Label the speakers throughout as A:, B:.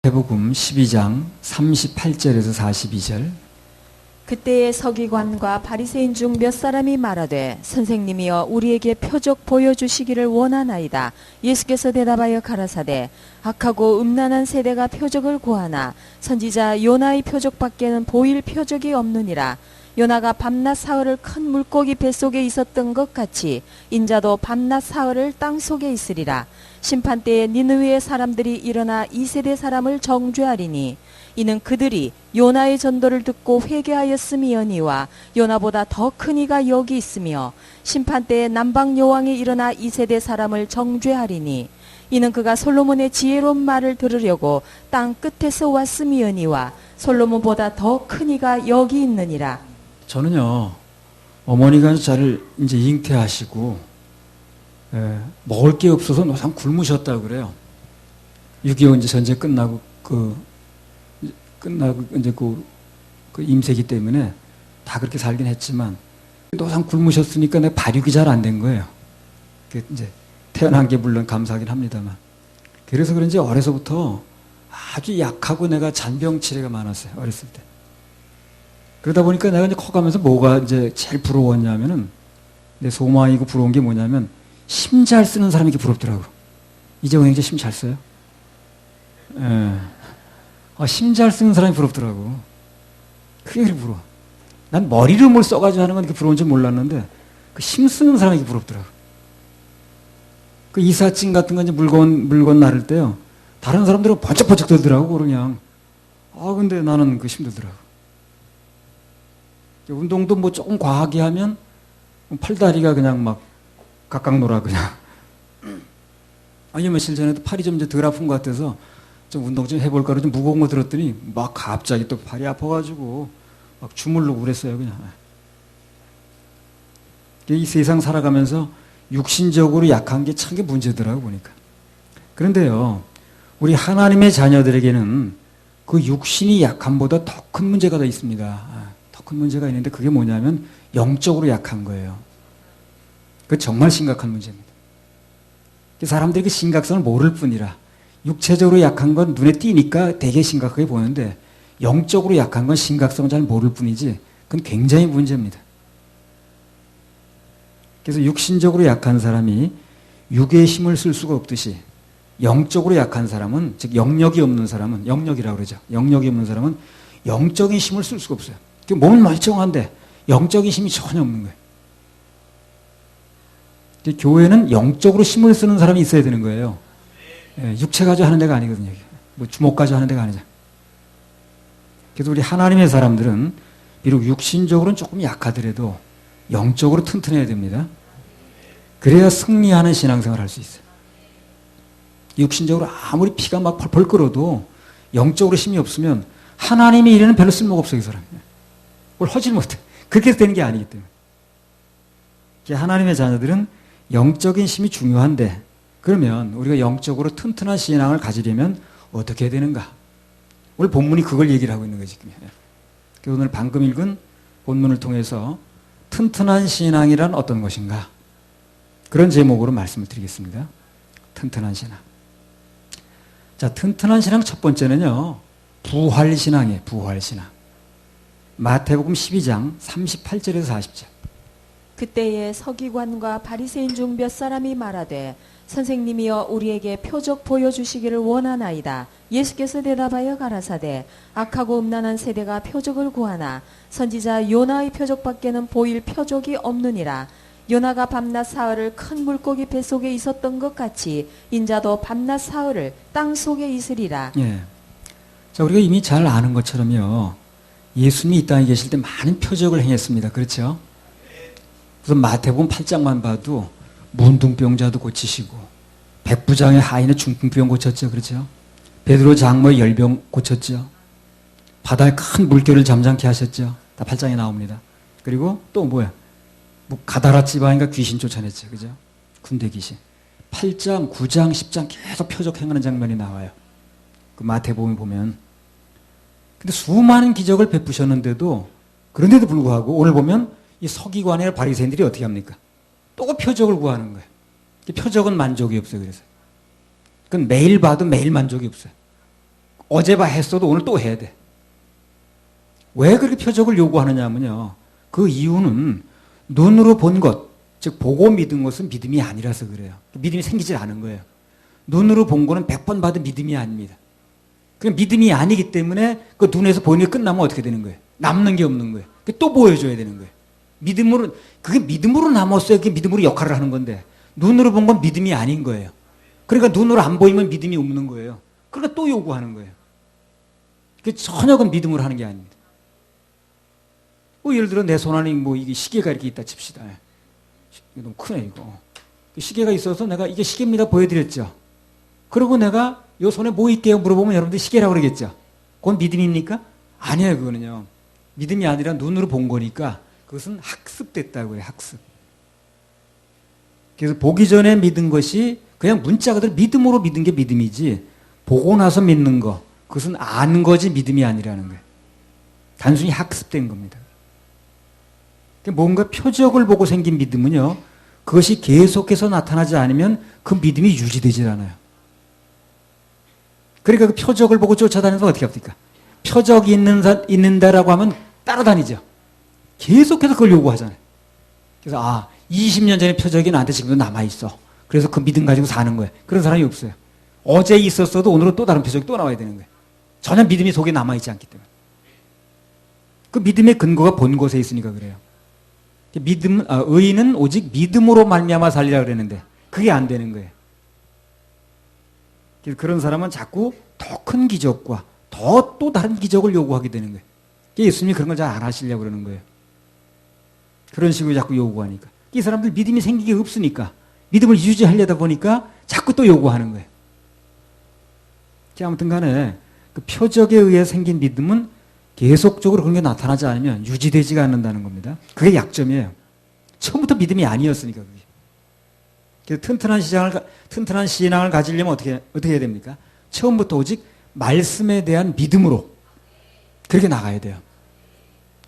A: 마태복음 12장 38절에서 42절.
B: 그때의 서기관과 바리새인 중 몇 사람이 말하되 선생님이여 우리에게 표적 보여주시기를 원하나이다. 예수께서 대답하여 가라사대 악하고 음란한 세대가 표적을 구하나 선지자 요나의 표적밖에는 보일 표적이 없느니라. 요나가 밤낮 사흘을 큰 물고기 뱃속에 있었던 것 같이 인자도 밤낮 사흘을 땅속에 있으리라. 심판때에 니느웨의 사람들이 일어나 이 세대 사람을 정죄하리니 이는 그들이 요나의 전도를 듣고 회개하였음이니와 요나보다 더 큰 이가 여기 있으며 심판때에 남방 여왕이 일어나 이 세대 사람을 정죄하리니 이는 그가 솔로몬의 지혜로운 말을 들으려고 땅 끝에서 왔음이니와 솔로몬보다 더 큰 이가 여기 있느니라.
A: 저는요, 어머니가 저를 이제 잉태하시고 먹을 게 없어서 노상 굶으셨다고 그래요. 6.25 이제 전쟁 끝나고 이제 그 임세기 때문에 다 그렇게 살긴 했지만 노상 굶으셨으니까 내 발육이 잘 안 된 거예요. 이제 태어난 게 물론 감사하긴 합니다만. 그래서 그런지 어려서부터 아주 약하고 내가 잔병 치레가 많았어요. 어렸을 때. 그러다 보니까 내가 이제 커가면서 뭐가 이제 제일 부러웠냐면은 내 소망이고 부러운 게 뭐냐면 힘 잘 쓰는 사람이 이렇게 부럽더라고. 이재용 형제 힘 잘 써요? 예. 힘 잘 쓰는 사람이 부럽더라고. 그게 그렇게 부러워. 난 머리를 뭘 써가지고 하는 건 그렇게 부러운 줄 몰랐는데 그 힘 쓰는 사람이 이렇게 부럽더라고. 그 이삿짐 같은 거 이제 물건 나를 때요. 다른 사람들은 번쩍번쩍 들더라고, 그냥. 근데 나는 그 힘들더라고. 운동도 뭐 조금 과하게 하면 팔다리가 그냥 막 각각 놀아, 그냥. 아니, 며칠 전에도 팔이 좀 이제 덜 아픈 것 같아서 좀 운동 좀 해볼까로 좀 무거운 거 들었더니 막 갑자기 또 팔이 아파가지고 막 주물르고 그랬어요, 그냥. 이 세상 살아가면서 육신적으로 약한 게 참 게 문제더라고, 보니까. 그런데요, 우리 하나님의 자녀들에게는 그 육신이 약함보다 더 큰 문제가 더 있습니다. 더 큰 문제가 있는데 그게 뭐냐면 영적으로 약한 거예요. 그 정말 심각한 문제입니다. 사람들이 그 심각성을 모를 뿐이라 육체적으로 약한 건 눈에 띄니까 되게 심각하게 보이는데 영적으로 약한 건 심각성을 잘 모를 뿐이지 그건 굉장히 문제입니다. 그래서 육신적으로 약한 사람이 육의 힘을 쓸 수가 없듯이 영적으로 약한 사람은, 즉 영력이 없는 사람은, 영력이라고 그러죠. 영력이 없는 사람은 영적인 힘을 쓸 수가 없어요. 몸은 멀쩡한데 영적인 힘이 전혀 없는 거예요. 교회는 영적으로 힘을 쓰는 사람이 있어야 되는 거예요. 육체 가지고 하는 데가 아니거든요. 뭐 주먹 가지고 하는 데가 아니죠. 그래서 우리 하나님의 사람들은 비록 육신적으로는 조금 약하더라도 영적으로 튼튼해야 됩니다. 그래야 승리하는 신앙생활을 할 수 있어요. 육신적으로 아무리 피가 막 펄펄 끓어도 영적으로 힘이 없으면 하나님의 일에는 별로 쓸모가 없어요, 이 사람이. 뭘 하질 못해. 그렇게 되는 게 아니기 때문에. 하나님의 자녀들은 영적인 힘이 중요한데 그러면 우리가 영적으로 튼튼한 신앙을 가지려면 어떻게 해야 되는가? 오늘 본문이 그걸 얘기를 하고 있는 거지. 그래서 오늘 방금 읽은 본문을 통해서 튼튼한 신앙이란 어떤 것인가? 그런 제목으로 말씀을 드리겠습니다. 튼튼한 신앙. 자, 튼튼한 신앙 첫 번째는요. 부활신앙이에요. 부활신앙. 마태복음 12장 38절에서 40절.
B: 그때의 서기관과 바리새인 중 몇 사람이 말하되 선생님이여 우리에게 표적 보여주시기를 원하나이다. 예수께서 대답하여 가라사대 악하고 음란한 세대가 표적을 구하나 선지자 요나의 표적밖에는 보일 표적이 없느니라. 요나가 밤낮 사흘을 큰 물고기 뱃속에 있었던 것 같이 인자도 밤낮 사흘을 땅속에 있으리라.
A: 예. 자, 우리가 이미 잘 아는 것처럼요. 예수님이 이 땅에 계실 때 많은 표적을 행했습니다. 그렇죠? 그래서 마태복음 8장만 봐도 문둥병자도 고치시고 백부장의 하인의 중풍병 고쳤죠. 그렇죠? 베드로 장모의 열병 고쳤죠. 바다에 큰 물결을 잠잠케 하셨죠. 다 8장에 나옵니다. 그리고 또 뭐야? 뭐 가다라 지방인가 귀신 쫓아냈죠. 그죠? 군대 귀신. 8장, 9장, 10장 계속 표적 행하는 장면이 나와요. 그 마태복음에 보면. 근데 수많은 기적을 베푸셨는데도 그런데도 불구하고 오늘 보면 이 서기관이나 바리새인들이 어떻게 합니까? 또 표적을 구하는 거예요. 표적은 만족이 없어요. 그래서 그건 매일 봐도 매일 만족이 없어요. 어제 했어도 오늘 또 해야 돼. 왜 그렇게 표적을 요구하느냐면요. 그 이유는 눈으로 본 것, 즉 보고 믿은 것은 믿음이 아니라서 그래요. 믿음이 생기질 않은 거예요. 눈으로 본 거는 100번 봐도 믿음이 아닙니다. 그 믿음이 아니기 때문에 그 눈에서 보이는 게 끝나면 어떻게 되는 거예요? 남는 게 없는 거예요. 또 보여줘야 되는 거예요. 믿음으로, 그게 믿음으로 남았어야 그게 믿음으로 역할을 하는 건데, 눈으로 본 건 믿음이 아닌 거예요. 그러니까 눈으로 안 보이면 믿음이 없는 거예요. 그러니까 또 요구하는 거예요. 그 전혀 그 믿음으로 하는 게 아닙니다. 뭐 예를 들어 내 손 안에 뭐 이게 시계가 이렇게 있다 칩시다. 이거 너무 크네 이거. 시계가 있어서 내가 이게 시계입니다 보여드렸죠. 그리고 내가 요 손에 뭐 있게요 물어보면 여러분들 시계라고 그러겠죠. 그건 믿음입니까? 아니에요. 그거는요. 믿음이 아니라 눈으로 본 거니까 그것은 학습됐다고 해요. 학습. 그래서 보기 전에 믿은 것이 그냥 문자 그대로 믿음으로 믿은 게 믿음이지, 보고 나서 믿는 거, 그것은 아는 거지 믿음이 아니라는 거예요. 단순히 학습된 겁니다. 뭔가 표적을 보고 생긴 믿음은요, 그것이 계속해서 나타나지 않으면 그 믿음이 유지되질 않아요. 그러니까 그 표적을 보고 쫓아다니면 어떻게 합니까? 표적이 있는다라고 하면 따라다니죠. 계속해서 그걸 요구하잖아요. 그래서 20년 전에 표적이 나한테 지금도 남아있어. 그래서 그 믿음 가지고 사는 거예요. 그런 사람이 없어요. 어제 있었어도 오늘은 또 다른 표적이 또 나와야 되는 거예요. 전혀 믿음이 속에 남아있지 않기 때문에. 그 믿음의 근거가 본 곳에 있으니까 그래요. 의인은 오직 믿음으로 말미암아 살리라 그랬는데 그게 안 되는 거예요. 그런 사람은 자꾸 더 큰 기적과 더 또 다른 기적을 요구하게 되는 거예요. 예수님이 그런 걸 잘 안 하시려고 그러는 거예요. 그런 식으로 자꾸 요구하니까. 이 사람들 믿음이 생기기 없으니까, 믿음을 유지하려다 보니까 자꾸 또 요구하는 거예요. 아무튼 간에 그 표적에 의해 생긴 믿음은 계속적으로 그런 게 나타나지 않으면 유지되지가 않는다는 겁니다. 그게 약점이에요. 처음부터 믿음이 아니었으니까 그게. 그래서 튼튼한 신앙을 가지려면 어떻게 해야 됩니까? 처음부터 오직 말씀에 대한 믿음으로 그렇게 나가야 돼요.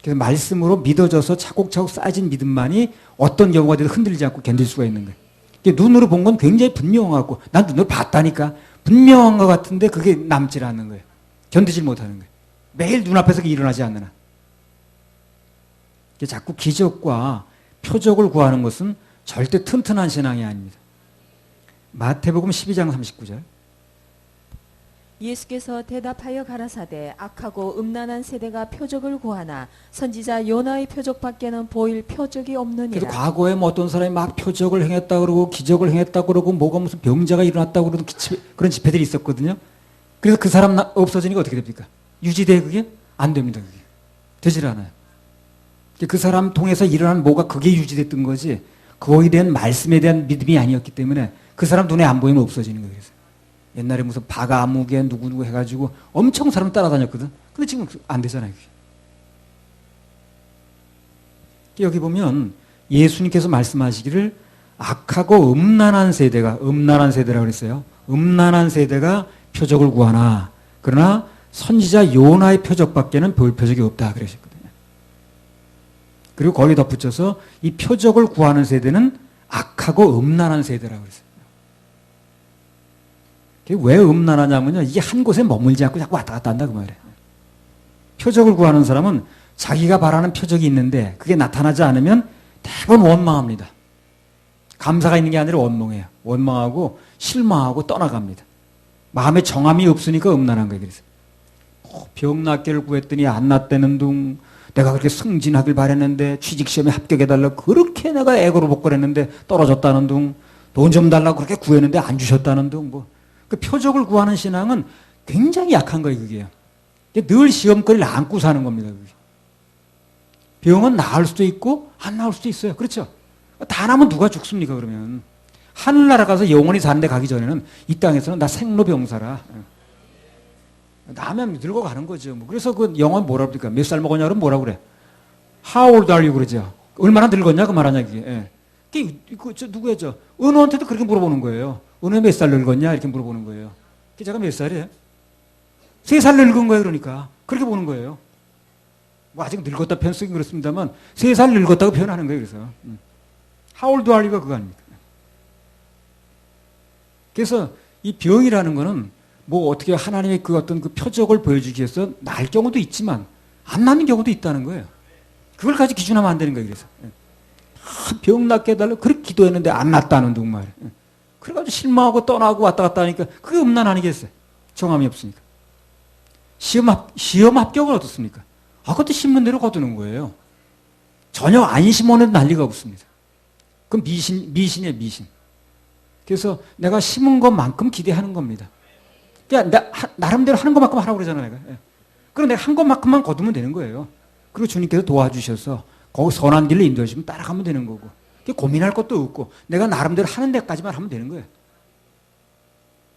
A: 그래서 말씀으로 믿어져서 차곡차곡 쌓여진 믿음만이 어떤 경우가 돼도 흔들리지 않고 견딜 수가 있는 거예요. 눈으로 본 건 굉장히 분명하고, 난 눈으로 봤다니까 분명한 것 같은데 그게 남질 않는 거예요. 견디질 못하는 거예요. 매일 눈앞에서 일어나지 않는 한. 자꾸 기적과 표적을 구하는 것은 절대 튼튼한 신앙이 아닙니다. 마태복음 12장 39절.
B: 예수께서 대답하여 가라사대 악하고 음란한 세대가 표적을 구하나 선지자 요나의 표적밖에는 보일 표적이 없느니라.
A: 그래서 과거에 뭐 어떤 사람이 막 표적을 행했다 그러고 기적을 행했다 그러고 뭐가 무슨 병자가 일어났다 그러고 그런 집회들이 있었거든요. 그래서 그 사람 없어지니까 어떻게 됩니까? 유지돼 그게? 안 됩니다. 그게. 되질 않아요. 그 사람 통해서 일어난 뭐가 그게 유지됐던 거지, 그거에 대한 말씀에 대한 믿음이 아니었기 때문에 그 사람 눈에 안 보이면 없어지는 거예요. 그래서. 옛날에 무슨 바가무게 누구누구 해가지고 엄청 사람 따라다녔거든. 근데 지금 안 되잖아요. 그게. 여기 보면 예수님께서 말씀하시기를 악하고 음란한 세대라고 그랬어요. 음란한 세대가 표적을 구하나 그러나 선지자 요나의 표적밖에는 볼 표적이 없다 그러셨거든요. 그리고 거기에 덧붙여서 이 표적을 구하는 세대는 악하고 음란한 세대라고 그랬어요. 왜 음란하냐면요, 이게 한 곳에 머물지 않고 자꾸 왔다 갔다 한다 그 말이에요. 표적을 구하는 사람은 자기가 바라는 표적이 있는데 그게 나타나지 않으면 대부분 원망합니다. 감사가 있는 게 아니라 원망해요. 원망하고 실망하고 떠나갑니다. 마음에 정함이 없으니까 음란한 거예요. 그래서 병 낫기를 구했더니 안 낫다는 둥, 내가 그렇게 승진하길 바랬는데 취직시험에 합격해달라고 그렇게 내가 애고로 복걸했는데 떨어졌다는 둥, 돈 좀 달라고 그렇게 구했는데 안 주셨다는 둥, 그 표적을 구하는 신앙은 굉장히 약한 거예요, 그게요. 늘 시험거리를 안고 사는 겁니다, 그게. 병은 나을 수도 있고, 안 나을 수도 있어요. 그렇죠? 다 나면 누가 죽습니까, 그러면? 하늘나라 가서 영원히 사는 데 가기 전에는 이 땅에서는 나 생로병사라. 나면 늙어가는 거죠. 그래서 그 영어 뭐라 그럽니까? 몇 살 먹었냐, 그러면 뭐라 그래? How old are you? 그러죠. 얼마나 늙었냐, 그 말하냐, 그게. 누구였죠? 은호한테도 그렇게 물어보는 거예요. 은호 몇 살 늙었냐? 이렇게 물어보는 거예요. 제가 몇 살이에요? 3살 늙은 거예요, 그러니까. 그렇게 보는 거예요. 뭐 아직 늙었다 표현 쓰긴 그렇습니다만, 3살 늙었다고 표현하는 거예요, 그래서. How old are you가 그거 아닙니까? 그래서 이 병이라는 거는 뭐 어떻게 하나님의 그 어떤 그 표적을 보여주기 위해서 날 경우도 있지만 안 나는 경우도 있다는 거예요. 그걸 가지고 기준하면 안 되는 거예요. 그래서 병 낫게 해달라고 그렇게 기도했는데 안 낫다는 정말. 그래가지고 실망하고 떠나고 왔다 갔다 하니까 그게 음란 아니겠어요? 정함이 없으니까. 시험 합격은 어떻습니까? 그것도 심는 대로 거두는 거예요. 전혀 안 심어내도 난리가 없습니다. 그건 미신이에요, 미신. 그래서 내가 심은 것만큼 기대하는 겁니다. 그러니까 나름대로 하는 것만큼 하라고 그러잖아요, 내가. 그럼 내가 한 것만큼만 거두면 되는 거예요. 그리고 주님께서 도와주셔서 거기 선한 길로 인도하시면 따라가면 되는 거고. 고민할 것도 없고 내가 나름대로 하는 데까지만 하면 되는 거예요.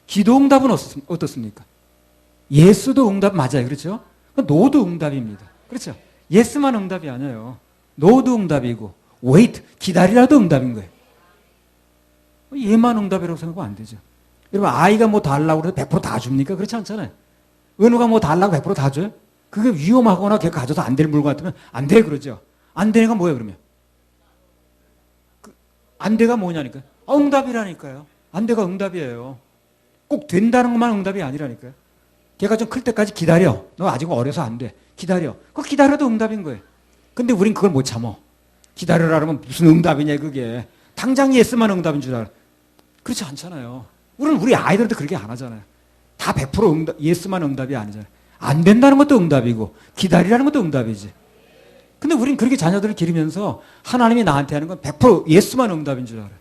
A: 기도 응답은 어떻습니까? 예스도 응답 맞아요. 그렇죠? 노도 응답입니다. 그렇죠? 예스만 응답이 아니에요. 노도 응답이고 wait, 기다리라도 응답인 거예요. 얘만 응답이라고 생각하면 안 되죠. 여러분 아이가 뭐 달라고 해서 100%다 줍니까? 그렇지 않잖아요. 은우가 뭐 달라고 100%다 줘요? 그게 위험하거나 걔가 가져서 안 될 물건 같으면 안 돼 그러죠. 안 되는 건 뭐예요 그러면? 안 돼가 뭐냐니까요. 응답이라니까요. 안 돼가 응답이에요. 꼭 된다는 것만 응답이 아니라니까요. 걔가 좀 클 때까지 기다려. 너 아직 어려서 안 돼. 기다려. 그거 기다려도 응답인 거예요. 근데 우린 그걸 못 참어. 기다려라 그러면 무슨 응답이냐 그게. 당장 예스만 응답인 줄 알아. 그렇지 않잖아요. 우리는 우리 아이들한테 그렇게 안 하잖아요. 다 100% 응답, 예스만 응답이 아니잖아요. 안 된다는 것도 응답이고 기다리라는 것도 응답이지. 근데 우린 그렇게 자녀들을 기르면서 하나님이 나한테 하는 건 100% 예스만 응답인 줄 알아요.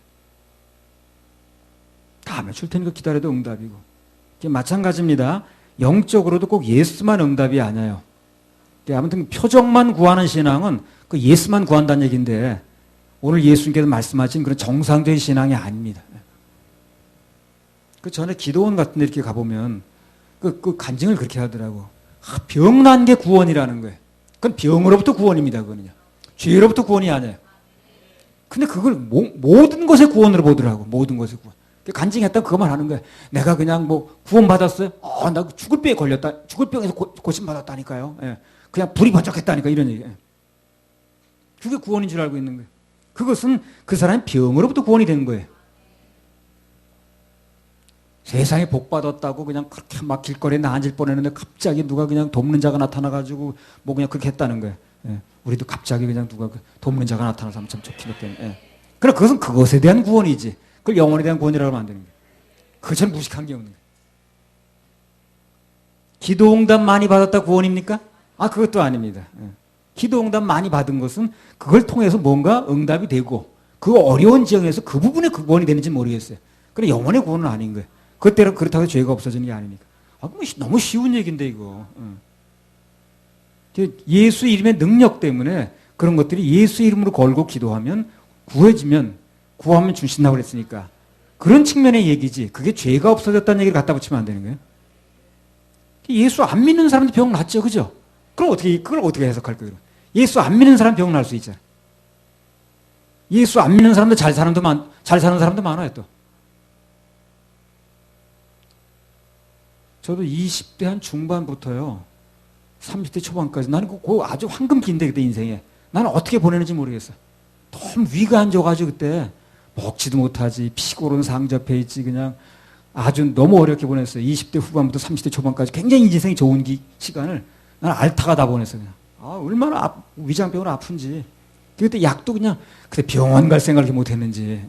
A: 다음에 줄 테니까 기다려도 응답이고. 마찬가지입니다. 영적으로도 꼭 예스만 응답이 아니에요. 아무튼 표적만 구하는 신앙은 그 예스만 구한다는 얘기인데 오늘 예수님께서 말씀하신 그런 정상적인 신앙이 아닙니다. 그 전에 기도원 같은 데 이렇게 가보면 그 간증을 그렇게 하더라고. 병난 게 구원이라는 거예요. 그건 병으로부터 구원입니다. 그거는요. 죄로부터 구원이 아니에요. 근데 그걸 모든 것의 구원으로 보더라고. 모든 것의 구원. 간증했다고 그것만 하는 거예요. 내가 그냥 뭐 구원받았어요? 나 죽을 병에 걸렸다. 죽을 병에서 고침받았다니까요. 예. 그냥 불이 번쩍했다니까 이런 얘기예요. 그게 구원인 줄 알고 있는 거예요. 그것은 그 사람의 병으로부터 구원이 된 거예요. 세상에 복 받았다고 그냥 그렇게 막 길거리에 앉을 뻔했는데 갑자기 누가 그냥 돕는 자가 나타나가지고 뭐 그냥 그렇게 했다는 거예요. 예. 우리도 갑자기 그냥 누가 돕는 자가 나타나서 참 좋겠네. 예. 그럼 그것은 그것에 대한 구원이지. 그걸 영혼에 대한 구원이라고 하면 안 되는 거예요. 그것은 무식한 게 없는 거예요. 기도 응답 많이 받았다 구원입니까? 그것도 아닙니다. 예. 기도 응답 많이 받은 것은 그걸 통해서 뭔가 응답이 되고 그 어려운 지형에서 그 부분에 그 구원이 되는지 모르겠어요. 그래 영혼의 구원은 아닌 거예요. 그때로 그렇다고 죄가 없어지는 게 아니니까. 너무 쉬운 얘기인데 이거. 예수 이름의 능력 때문에 그런 것들이 예수 이름으로 걸고 기도하면 구하면 주신다고 그랬으니까 그런 측면의 얘기지. 그게 죄가 없어졌다는 얘기를 갖다 붙이면 안 되는 거예요. 예수 안 믿는 사람도 병 낫죠, 그죠? 그걸 어떻게 해석할 거예요? 예수 안 믿는 사람 병 날 수 있잖아요. 예수 안 믿는 사람도 잘 사는 사람도 많아요 또. 저도 20대 한 중반부터요, 30대 초반까지 나는 그 아주 황금기인데 그때 인생에 나는 어떻게 보내는지 모르겠어. 너무 위가 안 좋아가지고 그때 먹지도 못하지, 피고는 상접해 있지, 그냥 아주 너무 어렵게 보냈어요. 20대 후반부터 30대 초반까지 굉장히 인생이 좋은 시간을 나는 앓다가 다 보냈어요. 그냥. 얼마나 위장병으로 아픈지. 그때 약도 그냥 그때 병원 갈 생각을 못했는지.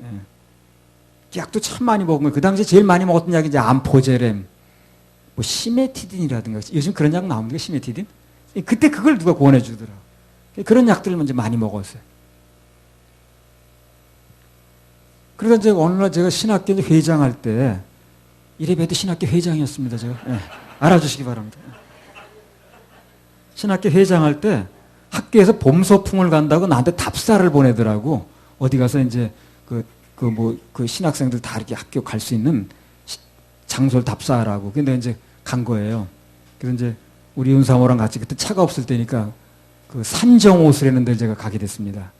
A: 약도 참 많이 먹은 거예요. 그 당시에 제일 많이 먹었던 약이 이제 암포제렘, 뭐 시메티딘이라든가 요즘 그런 약 나옵니까? 시메티딘? 그때 그걸 누가 권해 주더라고. 그런 약들을 먼저 많이 먹었어요. 그러다 이제 어느 날 제가 신학교 회장할 때 이래봬도 신학교 회장이었습니다. 제가 알아주시기 바랍니다. 신학교 회장할 때 학교에서 봄 소풍을 간다고 나한테 답사를 보내더라고. 어디 가서 이제 그 신학생들 다 이렇게 학교 갈 수 있는 장소를 답사하라고. 근데 이제 간 거예요. 그래서 이제 우리 윤사모랑 같이 그때 차가 없을 때니까 그 산정호수라는 데를 제가 가게 됐습니다.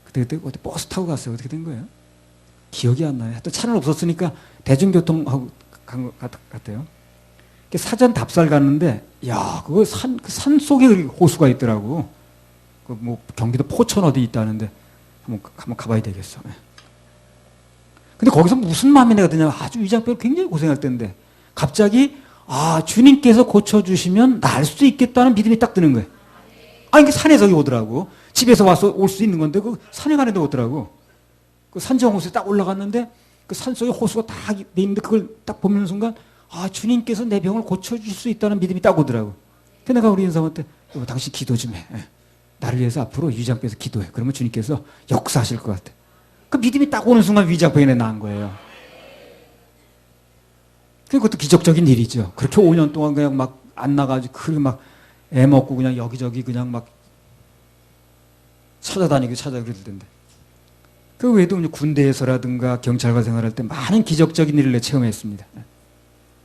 A: 그때 어디 버스 타고 갔어요. 어떻게 된 거예요? 기억이 안 나요. 또 차는 없었으니까 대중교통하고 간 것 같아요. 사전 답사를 갔는데, 그거 산 속에 호수가 있더라고. 뭐 경기도 포천 어디 있다는데 한번 가봐야 되겠어. 근데 거기서 무슨 마음이 내가 드냐, 아주 위장병 굉장히 고생할 때인데 갑자기 아, 주님께서 고쳐주시면 나을 수도 있겠다는 믿음이 딱 드는 거예요. 아, 이게 산에 저기 오더라고. 집에서 와서 올 수 있는 건데, 그 산에 가는데 오더라고. 그 산정호수에 딱 올라갔는데, 그 산 속에 호수가 딱 돼 있는데, 그걸 딱 보는 순간, 아, 주님께서 내 병을 고쳐줄 수 있다는 믿음이 딱 오더라고. 그래서 내가 우리 인사한테, 당신 기도 좀 해. 나를 위해서 앞으로 위장병에서 기도해. 그러면 주님께서 역사하실 것 같아. 그 믿음이 딱 오는 순간 위장병에 나은 거예요. 그것도 기적적인 일이죠. 그렇게 5년 동안 그냥 막 안 나가지고, 그렇게 막 애 먹고 그냥 여기저기 그냥 막 찾아다니고 그럴 텐데. 그 외에도 군대에서라든가 경찰관 생활할 때 많은 기적적인 일을 체험했습니다.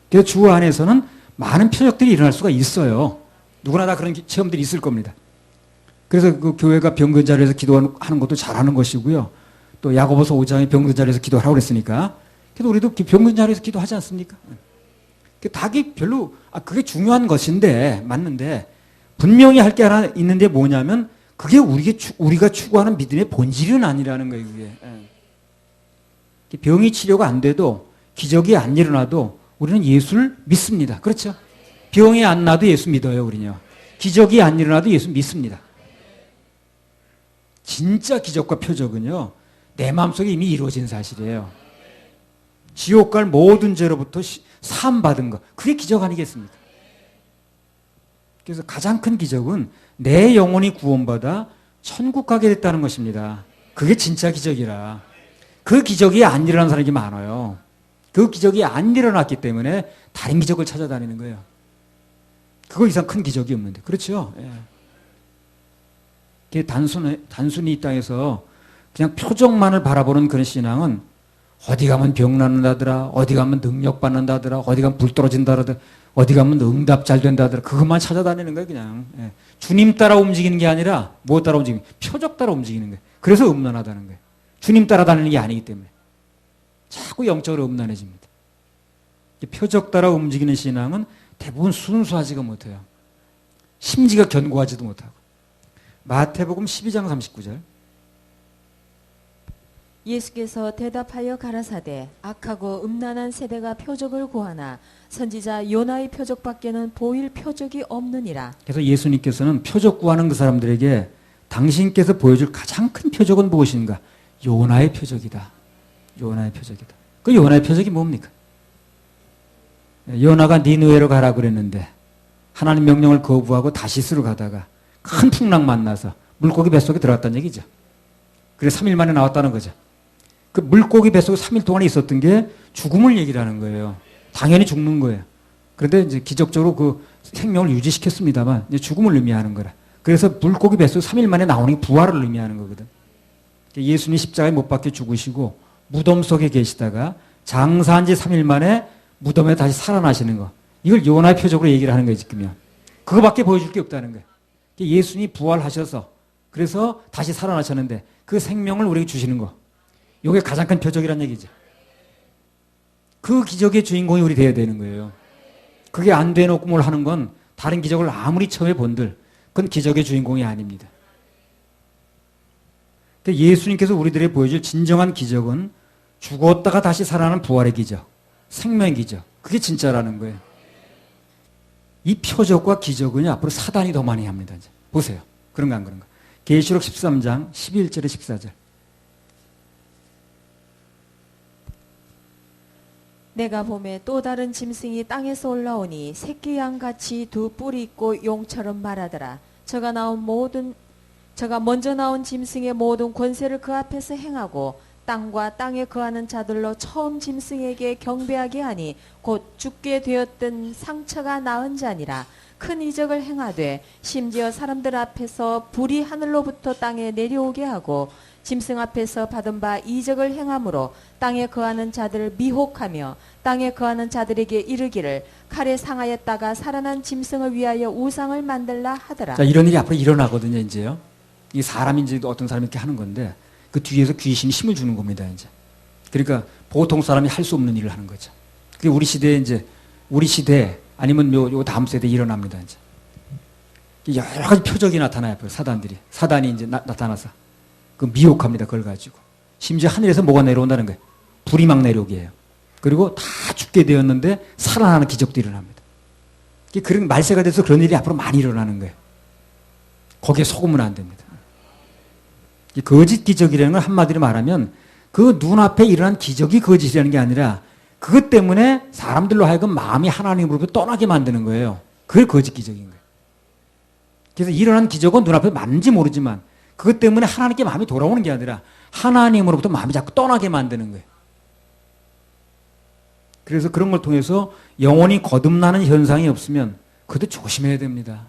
A: 그래서 주 안에서는 많은 표적들이 일어날 수가 있어요. 누구나 다 그런 체험들이 있을 겁니다. 그래서 그 교회가 병든 자리에서 기도하는 것도 잘하는 것이고요. 또 야고보서 5장에 병든 자리에서 기도하라고 그랬으니까. 그래도 우리도 병든 자리에서 기도하지 않습니까? 닭이 별로, 그게 중요한 것인데, 맞는데, 분명히 할 게 하나 있는데 뭐냐면, 그게 우리가 추구하는 믿음의 본질은 아니라는 거예요, 그게. 병이 치료가 안 돼도, 기적이 안 일어나도, 우리는 예수를 믿습니다. 그렇죠? 병이 안 나도 예수 믿어요, 우리는요. 기적이 안 일어나도 예수 믿습니다. 진짜 기적과 표적은요, 내 마음속에 이미 이루어진 사실이에요. 지옥 갈 모든 죄로부터 사함받은 것. 그게 기적 아니겠습니까? 그래서 가장 큰 기적은 내 영혼이 구원받아 천국 가게 됐다는 것입니다. 그게 진짜 기적이라. 그 기적이 안 일어난 사람이 많아요. 그 기적이 안 일어났기 때문에 다른 기적을 찾아다니는 거예요. 그거 이상 큰 기적이 없는데. 그렇죠? 예. 그게 단순히 이 땅에서 그냥 표적만을 바라보는 그런 신앙은 어디 가면 병 낫는다더라, 어디 가면 능력 받는다더라, 어디 가면 불 떨어진다더라, 어디 가면 응답 잘 된다더라. 그것만 찾아다니는 거예요, 그냥. 예. 주님 따라 움직이는 게 아니라 뭐 따라 움직이는 거예요? 표적 따라 움직이는 거예요. 그래서 음란하다는 거예요. 주님 따라 다니는 게 아니기 때문에. 자꾸 영적으로 음란해집니다. 표적 따라 움직이는 신앙은 대부분 순수하지가 못해요. 심지가 견고하지도 못하고. 마태복음 12장 39절.
B: 예수께서 대답하여 가라사대 악하고 음란한 세대가 표적을 구하나 선지자 요나의 표적밖에는 보일 표적이 없느니라.
A: 그래서 예수님께서는 표적 구하는 그 사람들에게 당신께서 보여줄 가장 큰 표적은 무엇인가? 요나의 표적이다. 요나의 표적이다. 그 요나의 표적이 뭡니까? 요나가 니느웨로 가라 그랬는데 하나님 명령을 거부하고 다시스로 가다가 큰 풍랑 만나서 물고기 뱃속에 들어갔다는 얘기죠. 그래서 3일 만에 나왔다는 거죠. 그 물고기 뱃속에 3일 동안에 있었던 게 죽음을 얘기를 하는 거예요. 당연히 죽는 거예요. 그런데 이제 기적적으로 그 생명을 유지시켰습니다만 이제 죽음을 의미하는 거라. 그래서 물고기 뱃속에 3일 만에 나오는 게 부활을 의미하는 거거든. 예수님 십자가에 못 박혀 죽으시고 무덤 속에 계시다가 장사한 지 3일 만에 무덤에 다시 살아나시는 거. 이걸 요나의 표적으로 얘기를 하는 거예요, 지금요. 그거밖에 보여줄 게 없다는 거예요. 예수님이 부활하셔서 그래서 다시 살아나셨는데 그 생명을 우리에게 주시는 거. 이게 가장 큰 표적이란 얘기죠. 그 기적의 주인공이 우리 되어야 되는 거예요. 그게 안 되놓고 뭘 하는 건 다른 기적을 아무리 처음에 본들 그건 기적의 주인공이 아닙니다. 예수님께서 우리들에게 보여줄 진정한 기적은 죽었다가 다시 살아나는 부활의 기적, 생명의 기적. 그게 진짜라는 거예요. 이 표적과 기적은 앞으로 사단이 더 많이 합니다. 이제. 보세요. 그런가 안 그런가. 계시록 13장 11절에 14절.
B: 내가 보매 또 다른 짐승이 땅에서 올라오니 새끼 양같이 두 뿔이 있고 용처럼 말하더라. 저가 먼저 나온 짐승의 모든 권세를 그 앞에서 행하고 땅과 땅에 거하는 자들로 처음 짐승에게 경배하게 하니 곧 죽게 되었던 상처가 나은 자니라. 큰 이적을 행하되 심지어 사람들 앞에서 불이 하늘로부터 땅에 내려오게 하고 짐승 앞에서 받은 바 이적을 행함으로 땅에 거하는 자들을 미혹하며 땅에 거하는 자들에게 이르기를 칼에 상하였다가 살아난 짐승을 위하여 우상을 만들라 하더라.
A: 자, 이런 일이 앞으로 일어나거든요, 이제요. 이 사람인지 어떤 사람이 이렇게 하는 건데 그 뒤에서 귀신이 힘을 주는 겁니다, 이제. 그러니까 보통 사람이 할 수 없는 일을 하는 거죠. 그게 우리 시대에 아니면 요 다음 세대에 일어납니다, 이제. 여러 가지 표적이 나타나요, 사단이 이제 나타나서. 그 미혹합니다, 그걸 가지고. 심지어 하늘에서 뭐가 내려온다는 거예요. 불이 막 내려오게 해요. 그리고 다 죽게 되었는데 살아나는 기적도 일어납니다. 그런 말세가 돼서 그런 일이 앞으로 많이 일어나는 거예요. 거기에 속으면 안 됩니다. 이 거짓 기적이라는 걸 한마디로 말하면 그 눈앞에 일어난 기적이 거짓이라는 게 아니라 그것 때문에 사람들로 하여금 마음이 하나님으로부터 떠나게 만드는 거예요. 그게 거짓 기적인 거예요. 그래서 일어난 기적은 눈앞에 맞는지 모르지만 그것 때문에 하나님께 마음이 돌아오는 게 아니라 하나님으로부터 마음이 자꾸 떠나게 만드는 거예요. 그래서 그런 걸 통해서 영혼이 거듭나는 현상이 없으면 그것도 조심해야 됩니다.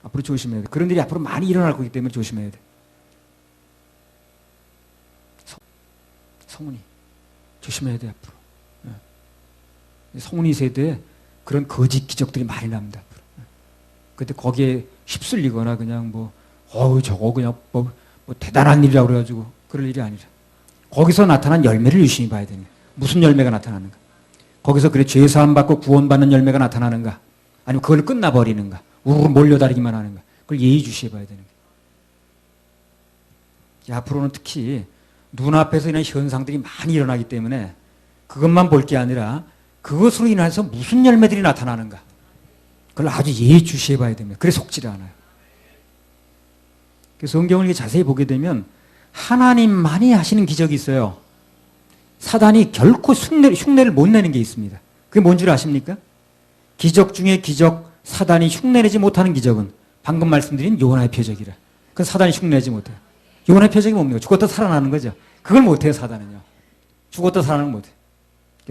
A: 앞으로 조심해야 돼. 그런 일이 앞으로 많이 일어날 거기 때문에 조심해야 돼. 성훈이 조심해야 돼 앞으로. 성훈이 세대에 그런 거짓 기적들이 많이 납니다. 앞으로. 그때 거기에 휩쓸리거나 그냥 저거 그냥 뭐 대단한 일이라고 그래가지고 그럴 일이 아니라 거기서 나타난 열매를 유심히 봐야 되는 거예요. 무슨 열매가 나타나는가? 거기서 그래 죄사함 받고 구원받는 열매가 나타나는가? 아니면 그걸 끝나버리는가? 우르르 몰려다니기만 하는가? 그걸 예의주시해 봐야 되는 거예요. 앞으로는 특히 눈앞에서 이런 현상들이 많이 일어나기 때문에 그것만 볼 게 아니라 그것으로 인해서 무슨 열매들이 나타나는가? 그걸 아주 예의주시해 봐야 됩니다. 그래 속지를 않아요. 그래서 성경을 이렇게 자세히 보게 되면 하나님만이 하시는 기적이 있어요. 사단이 결코 흉내를 못 내는 게 있습니다. 그게 뭔지 아십니까? 기적 중에 기적, 사단이 흉내내지 못하는 기적은 방금 말씀드린 요나의 표적이라. 그건 사단이 흉내내지 못해요. 요나의 표적이 뭡니까? 죽었다 살아나는 거죠. 그걸 못해요, 사단은요. 죽었다 살아나는 거 못해요.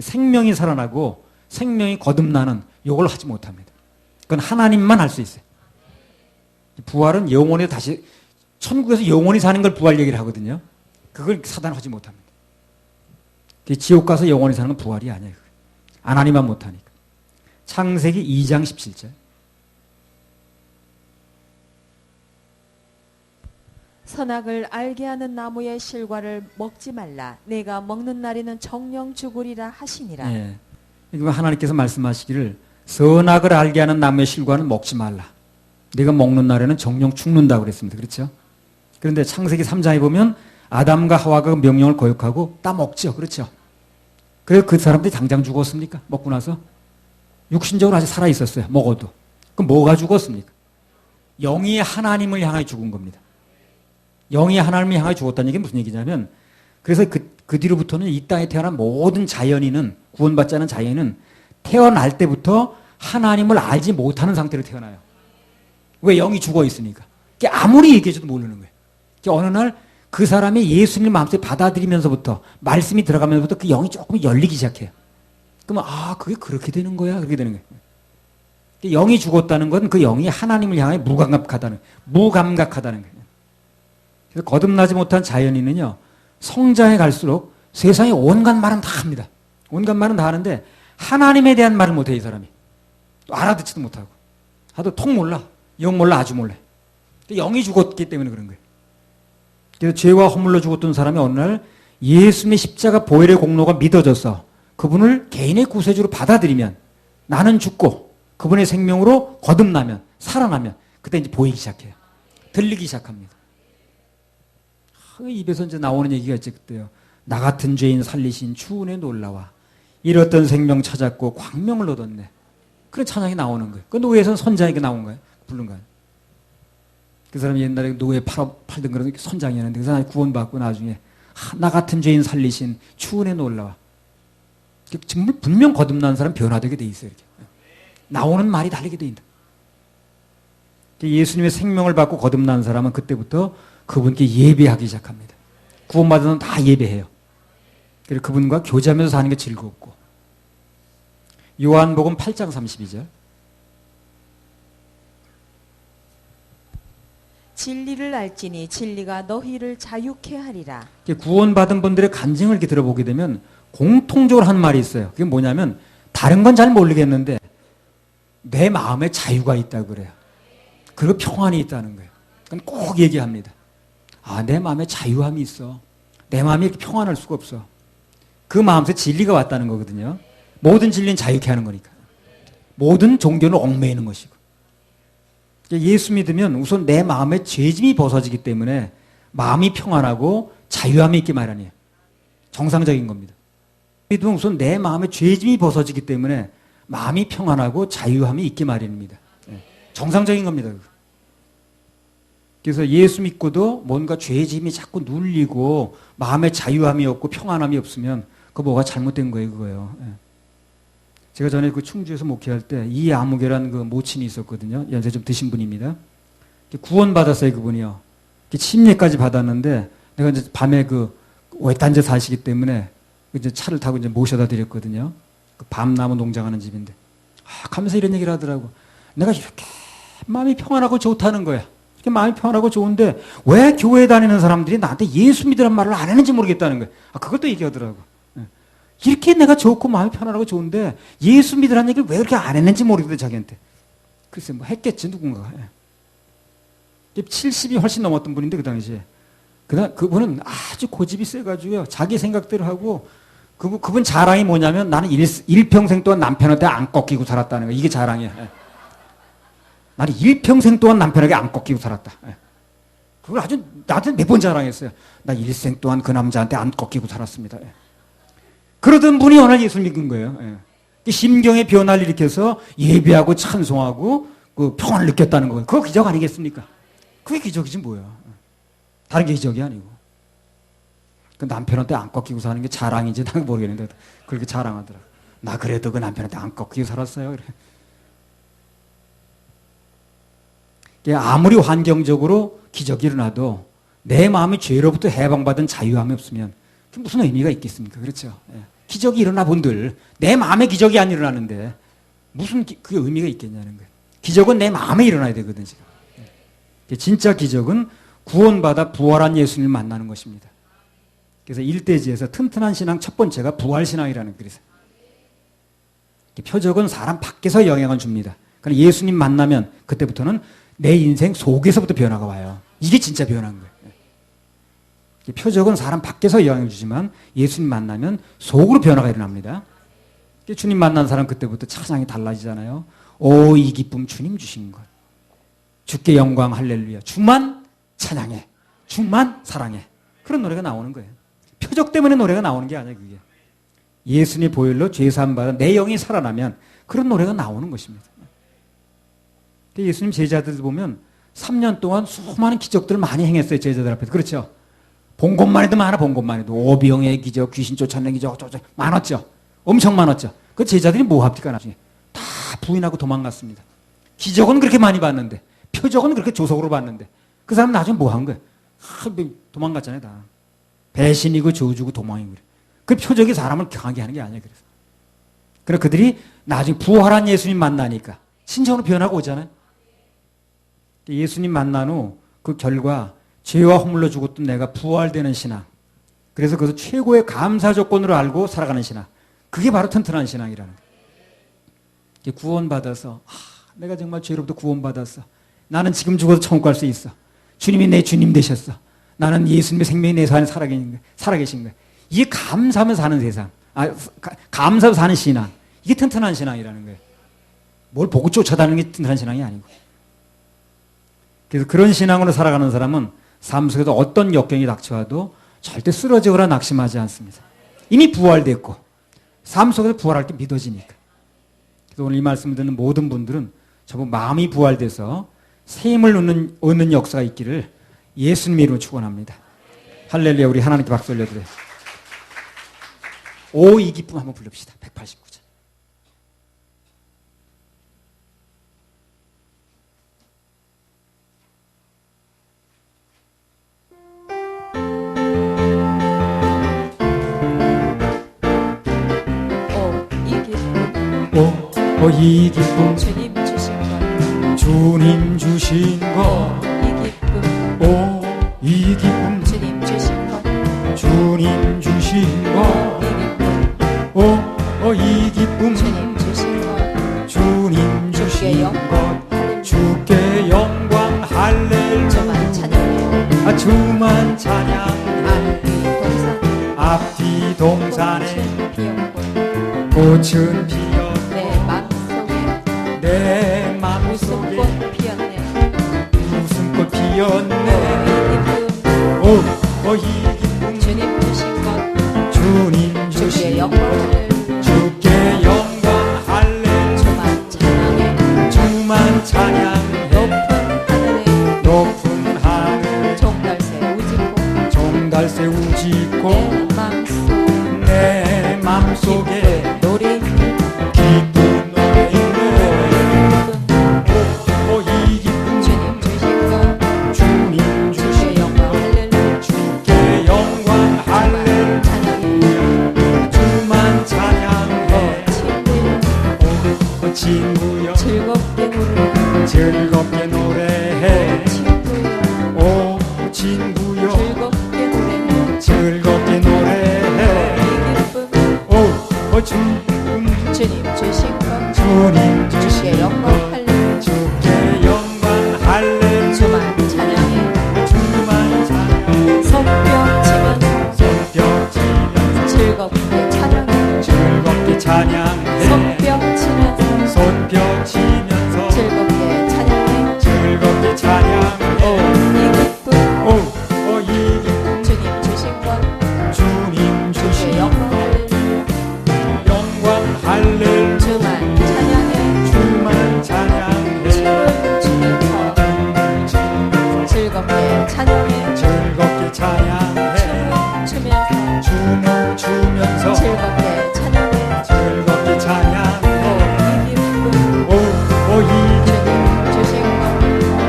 A: 생명이 살아나고 생명이 거듭나는 요걸 하지 못합니다. 그건 하나님만 할 수 있어요. 부활은 영혼이 다시 천국에서 영혼이 사는 걸 부활 얘기를 하거든요. 그걸 사단은 하지 못합니다. 지옥 가서 영혼이 사는 건 부활이 아니에요. 하나님만 못하니까. 창세기 2장 17절.
B: 선악을 알게 하는 나무의 실과를 먹지 말라. 내가 먹는 날에는 정령 죽으리라 하시니라.
A: 예. 하나님께서 말씀하시기를 선악을 알게 하는 나무의 실과는 먹지 말라. 내가 먹는 날에는 정령 죽는다고 그랬습니다. 그렇죠? 그런데 창세기 3장에 보면 아담과 하와가 명령을 거역하고 따 먹죠. 그렇죠? 그래서 그 사람들이 당장 죽었습니까? 먹고 나서? 육신적으로 아직 살아있었어요. 먹어도. 그럼 뭐가 죽었습니까? 영이 하나님을 향해 죽은 겁니다. 영이 하나님을 향해 죽었다는 얘기는 무슨 얘기냐면 그래서 그 뒤로부터는 이 땅에 태어난 모든 자연인은 구원받지 않은 자연인은 태어날 때부터 하나님을 알지 못하는 상태로 태어나요. 왜? 영이 죽어 있으니까. 아무리 얘기해줘도 모르는 거예요. 어느 날 그 사람이 예수님을 마음속에 받아들이면서부터 말씀이 들어가면서부터 그 영이 조금 열리기 시작해요. 그러면 그게 그렇게 되는 거야? 그렇게 되는 거예요. 영이 죽었다는 건 그 영이 하나님을 향해 무감각하다는 거예요. 그래서 거듭나지 못한 자연인은요, 성장해 갈수록 세상에 온갖 말은 다 합니다. 온갖 말은 다 하는데 하나님에 대한 말을 못해, 이 사람이. 또 알아듣지도 못하고. 하도 통 몰라. 영 몰라, 아주 몰라. 영이 죽었기 때문에 그런 거예요. 그래서 죄와 허물로 죽었던 사람이 어느 날 예수님의 십자가 보혈의 공로가 믿어져서 그분을 개인의 구세주로 받아들이면 나는 죽고 그분의 생명으로 거듭나면, 살아나면 그때 이제 보이기 시작해요. 들리기 시작합니다. 입에서 이제 나오는 얘기가 있지, 그때요. 나 같은 죄인 살리신 주은혜 놀라와 잃었던 생명 찾았고 광명을 얻었네. 그런 찬양이 나오는 거예요. 그 노예에서는 선자에게 나온 거예요. 부른 거예요. 그 사람이 옛날에 노예 팔던 그런 선장이었는데 그 사람이 구원받고 나중에 나 같은 죄인 살리신 주은혜 놀라와. 정말 분명 거듭난 사람 변화되게 돼 있어요. 이렇게. 나오는 말이 다르게 돼 있다. 예수님의 생명을 받고 거듭난 사람은 그때부터 그분께 예배하기 시작합니다. 구원받은 사람은 다 예배해요. 그리고 그분과 교제하면서 사는 게 즐겁고. 요한복음 8장 32절.
B: 진리를 알지니 진리가 너희를 자유케 하리라.
A: 구원받은 분들의 간증을 이렇게 들어보게 되면 공통적으로 한 말이 있어요. 그게 뭐냐면 다른 건 잘 모르겠는데 내 마음에 자유가 있다고 그래요. 그리고 평안이 있다는 거예요. 그건 꼭 얘기합니다. 내 마음에 자유함이 있어. 내 마음이 이렇게 평안할 수가 없어. 그 마음속에 진리가 왔다는 거거든요. 모든 진리는 자유케 하는 거니까. 모든 종교는 얽매이는 것이고. 예수 믿으면 우선 내 마음의 죄짐이 벗어지기 때문에 마음이 평안하고 자유함이 있게 마련이에요. 정상적인 겁니다. 믿으면 우선 내 마음의 죄짐이 벗어지기 때문에 마음이 평안하고 자유함이 있게 마련입니다. 정상적인 겁니다. 그래서 예수 믿고도 뭔가 죄의 짐이 자꾸 눌리고 마음에 자유함이 없고 평안함이 없으면 그 뭐가 잘못된 거예요, 그거예요. 제가 전에 그 충주에서 목회할 때 이아무개라는 그 모친이 있었거든요. 연세 좀 드신 분입니다. 구원받았어요, 그분이요. 침례까지 받았는데 내가 이제 밤에 그 외딴 데 사시기 때문에 이제 차를 타고 이제 모셔다 드렸거든요. 그 밤나무 농장하는 집인데. 가면서 이런 얘기를 하더라고. 내가 이렇게 마음이 평안하고 좋다는 거야. 이렇게 마음이 평안하고 좋은데 왜 교회 다니는 사람들이 나한테 예수 믿으란 말을 안 했는지 모르겠다는 거야. 그것도 얘기하더라고. 이렇게 내가 좋고 마음이 편안하고 좋은데 예수 믿으란 얘기를 왜 그렇게 안 했는지 모르겠대, 자기한테. 글쎄, 뭐 했겠지, 누군가가. 70이 훨씬 넘었던 분인데, 그 당시에. 그분은 아주 고집이 세가지고요. 자기 생각대로 하고, 그분 자랑이 뭐냐면 나는 일평생 동안 남편한테 안 꺾이고 살았다는 거예요. 이게 자랑이야. 나는 일평생 동안 남편에게 안 꺾이고 살았다. 그걸 아주 나한테 몇 번 자랑했어요. 나 일생 동안 그 남자한테 안 꺾이고 살았습니다. 그러던 분이 오늘 예수 믿은 거예요. 심경의 변화를 일으켜서 예배하고 찬송하고 그 평안을 느꼈다는 거예요. 그거 기적 아니겠습니까? 그게 기적이지 뭐야. 다른 게 기적이 아니고. 그 남편한테 안 꺾이고 사는 게 자랑인지 난 모르겠는데 그렇게 자랑하더라. 나 그래도 그 남편한테 안 꺾이고 살았어요. 그래. 아무리 환경적으로 기적이 일어나도 내 마음이 죄로부터 해방받은 자유함이 없으면 그게 무슨 의미가 있겠습니까? 그렇죠. 기적이 일어나 본들 내 마음에 기적이 안 일어나는데 무슨 그게 의미가 있겠냐는 거예요. 기적은 내 마음에 일어나야 되거든, 지금. 진짜 기적은 구원받아 부활한 예수님을 만나는 것입니다. 그래서 일대지에서 튼튼한 신앙 첫 번째가 부활신앙이라는 거예요. 표적은 사람 밖에서 영향을 줍니다. 그러니까 예수님 만나면 그때부터는 내 인생 속에서부터 변화가 와요. 이게 진짜 변화인 거예요. 표적은 사람 밖에서 영향을 주지만 예수님 만나면 속으로 변화가 일어납니다. 주님 만난 사람 그때부터 찬양이 달라지잖아요. 오, 이 기쁨 주님 주신 것. 주께 영광 할렐루야. 주만 찬양해. 주만 사랑해. 그런 노래가 나오는 거예요. 표적 때문에 노래가 나오는 게 아니에요, 그게. 예수님 보혈로 죄사함 받아 내 영이 살아나면 그런 노래가 나오는 것입니다. 예수님 제자들 보면 3년 동안 수많은 기적들을 많이 행했어요, 제자들 앞에서. 그렇죠? 본 것만 해도 많아, 본 것만 해도. 오병의 기적, 귀신 쫓아내는 기적, 많았죠. 엄청 많았죠. 그 제자들이 뭐 합니까, 나중에? 다 부인하고 도망갔습니다. 기적은 그렇게 많이 봤는데, 표적은 그렇게 조속으로 봤는데, 그 사람 나중에 뭐 한 거야? 도망갔잖아요, 다. 배신이고 저주고 도망이고 그래. 그 표적이 사람을 강하게 하는 게 아니야, 그래서. 그래, 그들이 나중에 부활한 예수님 만나니까 신정으로 변하고 오잖아요. 예수님 만난 후 그 결과 죄와 허물로 죽었던 내가 부활되는 신앙. 그래서 그것을 최고의 감사 조건으로 알고 살아가는 신앙. 그게 바로 튼튼한 신앙이라는 거예요. 구원받아서 내가 정말 죄로부터 구원받았어. 나는 지금 죽어도 천국 갈 수 있어. 주님이 내 주님 되셨어. 나는 예수님의 생명이 내 안에 살아계신 거야. 이게 감사하며 사는 세상. 감사하며 사는 신앙. 이게 튼튼한 신앙이라는 거예요. 뭘 보고 쫓아다니는 게 튼튼한 신앙이 아니고. 그래서 그런 신앙으로 살아가는 사람은 삶 속에서 어떤 역경이 닥쳐와도 절대 쓰러지거나 낙심하지 않습니다. 이미 부활됐고 삶 속에서 부활할 때 믿어지니까. 그래서 오늘 이 말씀을 듣는 모든 분들은 전부 마음이 부활돼서 새 힘을 얻는 역사가 있기를 예수님 이름으로 축원합니다. 할렐루야. 우리 하나님께 박수 올려드려요. 오, 이 기쁨 한번 부릅시다. 189절. 이 기쁨
B: 주님 주신 것.
A: 주님 주신 것.
B: 이 기쁨
A: 이 기쁨
B: 주님 주신 것.
A: 주님 주신 것. 이 기쁨
B: 주님 주신 것.
A: 주님 주신 것. 주께 영광 할렐루야.
B: 주만 찬양해.
A: 주만 찬양해. 앞뒤 동산에 꽃은 피었네. 내 마음속에
B: 꽃 피었네.
A: 무슨 꽃 피었네. 이 기쁨
B: 주님 주신 것.
A: 주님
B: 주께
A: 주신
B: 영광을
A: 주께 영광 할렐루야. 즐겁게 노래해
B: 친구여
A: 오 친구여
B: 즐겁게 노래해
A: 즐겁게 노래해
B: 이 기쁨
A: 오
B: 주님 주신 것
A: 주님
B: 주께
A: 주신
B: 영광
A: 것
B: 할렐루야
A: 주께 영광 할렐루야
B: 주만 찬양해
A: 주만 찬양해
B: 손뼉 치면서
A: 손뼉 치면서
B: 즐겁게 찬양해
A: 즐겁게 찬양해
B: 손뼉 치면서
A: 손뼉 치면서
B: 즐겁게 찬양해
A: 즐겁게 찬양해
B: 이 기쁨
A: 오이 기쁨
B: 주님 주신 것
A: 주님
B: 주께
A: 주신
B: 영광 할렐루야
A: 영광 할렐루야
B: 주만 찬양해
A: 주만 찬양해
B: 춤을 추면서 즐겁게 찬양해
A: 즐겁게 찬양해
B: 춤을 추면서
A: 춤을 추면서
B: 즐겁게 찬양해
A: 즐겁게 찬양해
B: 이 기쁨
A: 오이
B: 주님 주신 것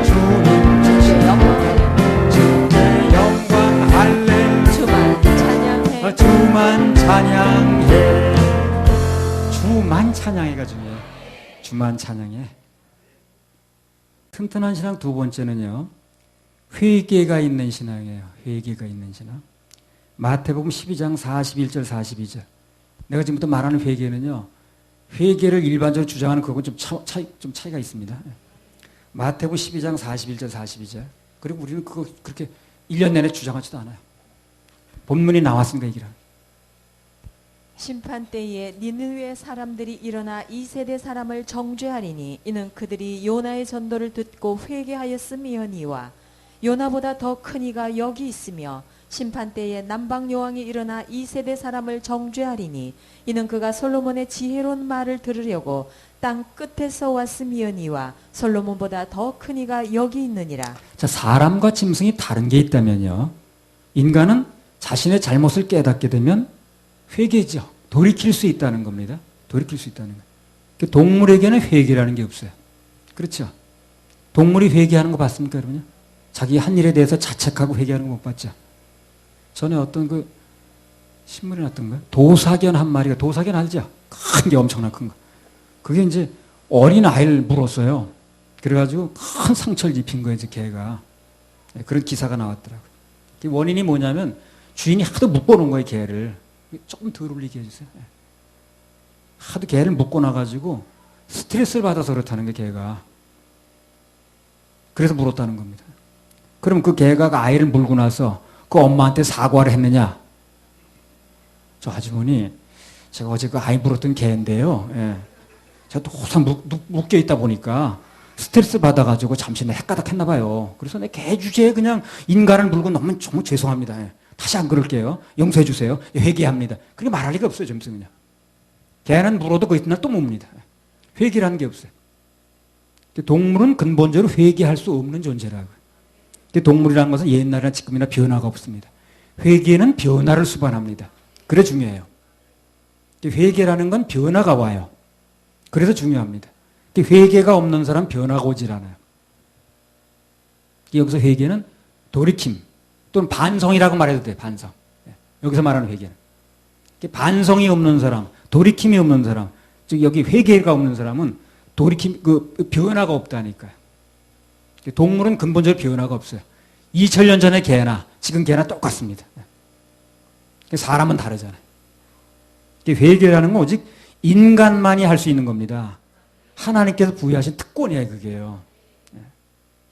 A: 주님
B: 주께 영광 할렐루야
A: 주께 영광 할렐루야
B: 주만 찬양해
A: 주만 찬양해 주만 찬양해가 중요해요. 주만 찬양해. 튼튼한 신앙 두 번째는요, 회개가 있는 신앙이에요. 회개가 있는 신앙. 마태복음 12장 41절 42절. 내가 지금부터 말하는 회개는요, 회개를 일반적으로 주장하는 그거는 좀 차이가 있습니다. 마태복음 12장 41절 42절. 그리고 우리는 그거 그렇게 1년 내내 주장하지도 않아요. 본문이 나왔으니까 얘기를 하는.
B: 심판 때에 니느웨 사람들이 일어나 이 세대 사람을 정죄하리니 이는 그들이 요나의 전도를 듣고 회개하였음이니와 요나보다 더 큰 이가 여기 있으며 심판 때에 남방 여왕이 일어나 이 세대 사람을 정죄하리니 이는 그가 솔로몬의 지혜로운 말을 들으려고 땅 끝에서 왔음이니와 솔로몬보다 더 큰 이가 여기 있느니라.
A: 자, 사람과 짐승이 다른 게 있다면요, 인간은 자신의 잘못을 깨닫게 되면 회개죠. 돌이킬 수 있다는 겁니다. 돌이킬 수 있다는 거예요. 동물에게는 회개라는 게 없어요. 그렇죠? 동물이 회개하는 거 봤습니까, 여러분요? 자기 한 일에 대해서 자책하고 회개하는 거 못 봤죠? 전에 어떤 그 신문에 났던가요? 도사견 한 마리가, 도사견 알죠? 큰 게 엄청나 큰 거. 그게 이제 어린 아이를 물었어요. 그래가지고 큰 상처를 입힌 거예요, 이제 개가. 그런 기사가 나왔더라고요. 원인이 뭐냐면 주인이 하도 묶어놓은 거예요, 개를. 조금 덜 울리게 해주세요. 하도 개를 묶어놔가지고 스트레스를 받아서 그렇다는 게 개가. 그래서 물었다는 겁니다. 그럼 그 개가 그 아이를 물고 나서 그 엄마한테 사과를 했느냐? 저 아주머니, 제가 어제 그 아이 물었던 개인데요. 예. 제가 또 항상 묶여 있다 보니까 스트레스 받아가지고 잠시 내 헷가닥 했나 봐요. 그래서 내 개 주제에 그냥 인간을 물고 너무 정말 죄송합니다. 예. 다시 안 그럴게요. 용서해 주세요. 회개합니다. 그렇게 말할 리가 없어요, 점승은요. 개는 물어도 그 이튿날 또 뭡니다. 회개라는 게 없어요. 동물은 근본적으로 회개할 수 없는 존재라고요. 동물이라는 것은 옛날이나 지금이나 변화가 없습니다. 회개는 변화를 수반합니다. 그래 중요해요. 회개라는 건 변화가 와요. 그래서 중요합니다. 회개가 없는 사람 변화가 오질 않아요. 여기서 회개는 돌이킴 또는 반성이라고 말해도 돼요. 반성. 여기서 말하는 회개는. 반성이 없는 사람, 돌이킴이 없는 사람, 즉 여기 회개가 없는 사람은 돌이킴, 변화가 없다니까요. 동물은 근본적으로 변화가 없어요. 2000년 전의 개나 지금 개나 똑같습니다. 사람은 다르잖아요. 회개라는 건 오직 인간만이 할 수 있는 겁니다. 하나님께서 부여하신 특권이에요, 그게요.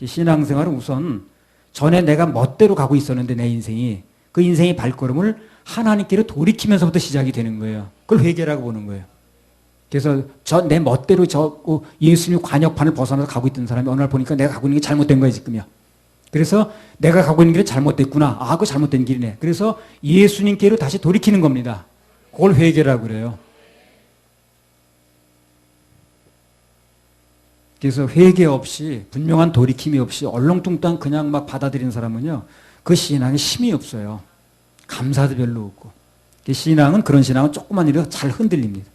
A: 신앙생활은 우선 전에 내가 멋대로 가고 있었는데 내 인생이, 그 인생의 발걸음을 하나님께로 돌이키면서부터 시작이 되는 거예요. 그걸 회개라고 보는 거예요. 그래서 내 멋대로 예수님 관역판을 벗어나서 가고 있던 사람이 어느 날 보니까 내가 가고 있는 게 잘못된 거예요, 지금요. 그래서 내가 가고 있는 길이 잘못됐구나. 아, 그거 잘못된 길이네. 그래서 예수님께로 다시 돌이키는 겁니다. 그걸 회개라고 그래요. 그래서 회개 없이, 분명한 돌이킴이 없이 얼렁뚱땅 그냥 막 받아들이는 사람은요, 그 신앙에 힘이 없어요. 감사도 별로 없고. 신앙은, 그런 신앙은 조그만 일에도 잘 흔들립니다.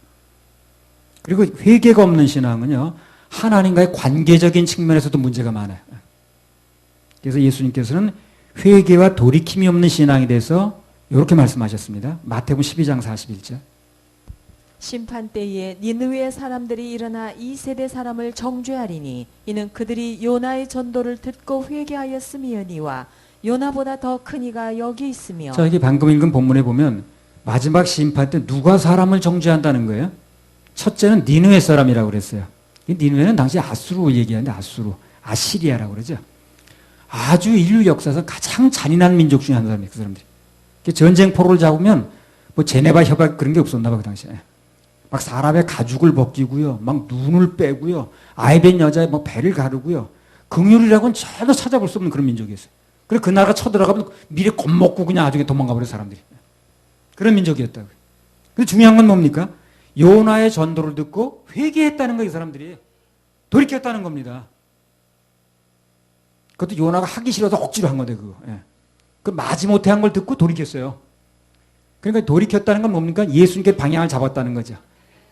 A: 그리고 회개가 없는 신앙은요, 하나님과의 관계적인 측면에서도 문제가 많아요. 그래서 예수님께서는 회개와 돌이킴이 없는 신앙에 대해서 이렇게 말씀하셨습니다. 마태복음 12장 41절.
B: 심판 때에 니느웨 사람들이 일어나 이 세대 사람을 정죄하리니 이는 그들이 요나의 전도를 듣고 회개하였음이니와 요나보다 더 큰 이가 여기 있으며.
A: 자, 이게 방금 읽은 본문에 보면 마지막 심판 때 누가 사람을 정죄한다는 거예요? 첫째는 니느웨 사람이라고 그랬어요. 이 니느웨는 당시 아수르 얘기하는데 아시리아라고 그러죠. 아주 인류 역사에서 가장 잔인한 민족 중에 한 사람이에요. 그 사람들이. 전쟁 포로를 잡으면 뭐 제네바 협약 그런 게 없었나 봐, 그 당시에. 막 사람의 가죽을 벗기고요. 막 눈을 빼고요. 아이벤 여자의 뭐 배를 가르고요. 긍휼이라고는 전혀 찾아볼 수 없는 그런 민족이었어요. 그래서 그 나라가 쳐들어가면 미리 겁먹고 그냥 나중에 도망가버려 사람들이. 그런 민족이었다고요. 근데 중요한 건 뭡니까? 요나의 전도를 듣고 회개했다는 거예요, 이 사람들이. 돌이켰다는 겁니다. 그것도 요나가 하기 싫어서 억지로 한 건데, 그거. 예. 그 마지못해 한 걸 듣고 돌이켰어요. 그러니까 돌이켰다는 건 뭡니까? 예수님께 방향을 잡았다는 거죠.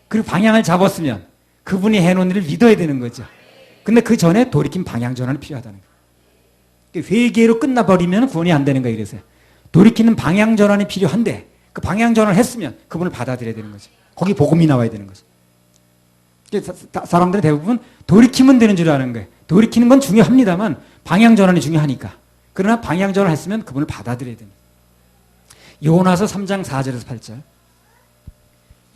A: 그리고 방향을 잡았으면 그분이 해놓은 일을 믿어야 되는 거죠. 근데 그 전에 돌이킨 방향 전환이 필요하다는 거예요. 회개로 끝나버리면 구원이 안 되는 거예요. 그래서 돌이키는 방향 전환이 필요한데 그 방향 전환을 했으면 그분을 받아들여야 되는 거죠. 거기 복음이 나와야 되는 거죠. 사람들은 대부분 돌이키면 되는 줄 아는 거예요. 돌이키는 건 중요합니다만 방향 전환이 중요하니까. 그러나 방향 전환을 했으면 그분을 받아들여야 됩니다. 요나서 3장 4절에서 8절.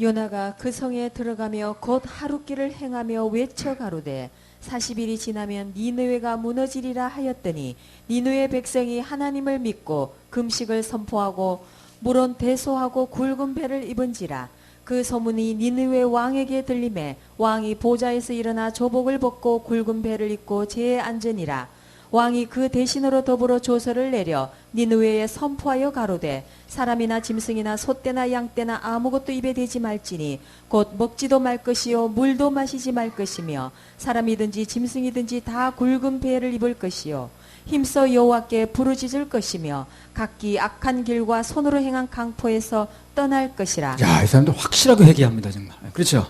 B: 요나가 그 성에 들어가며 곧 하룻길을 행하며 외쳐 가로되 40일이 지나면 니느웨가 무너지리라 하였더니 니느웨 백성이 하나님을 믿고 금식을 선포하고 물론 대소하고 굵은 배를 입은지라. 그 소문이 니느웨 왕에게 들림에 왕이 보좌에서 일어나 조복을 벗고 굵은 배를 입고 제에 앉으니라. 왕이 그 대신으로 더불어 조서를 내려 니느웨에 선포하여 가로되 사람이나 짐승이나 소떼나 양떼나 아무것도 입에 대지 말지니 곧 먹지도 말 것이요 물도 마시지 말 것이며 사람이든지 짐승이든지 다 굵은 배를 입을 것이요 힘써 여호와께 부르짖을 것이며 각기 악한 길과 손으로 행한 강포에서 떠날 것이라.
A: 야, 이 사람들 확실하게 회개합니다, 정말. 그렇죠?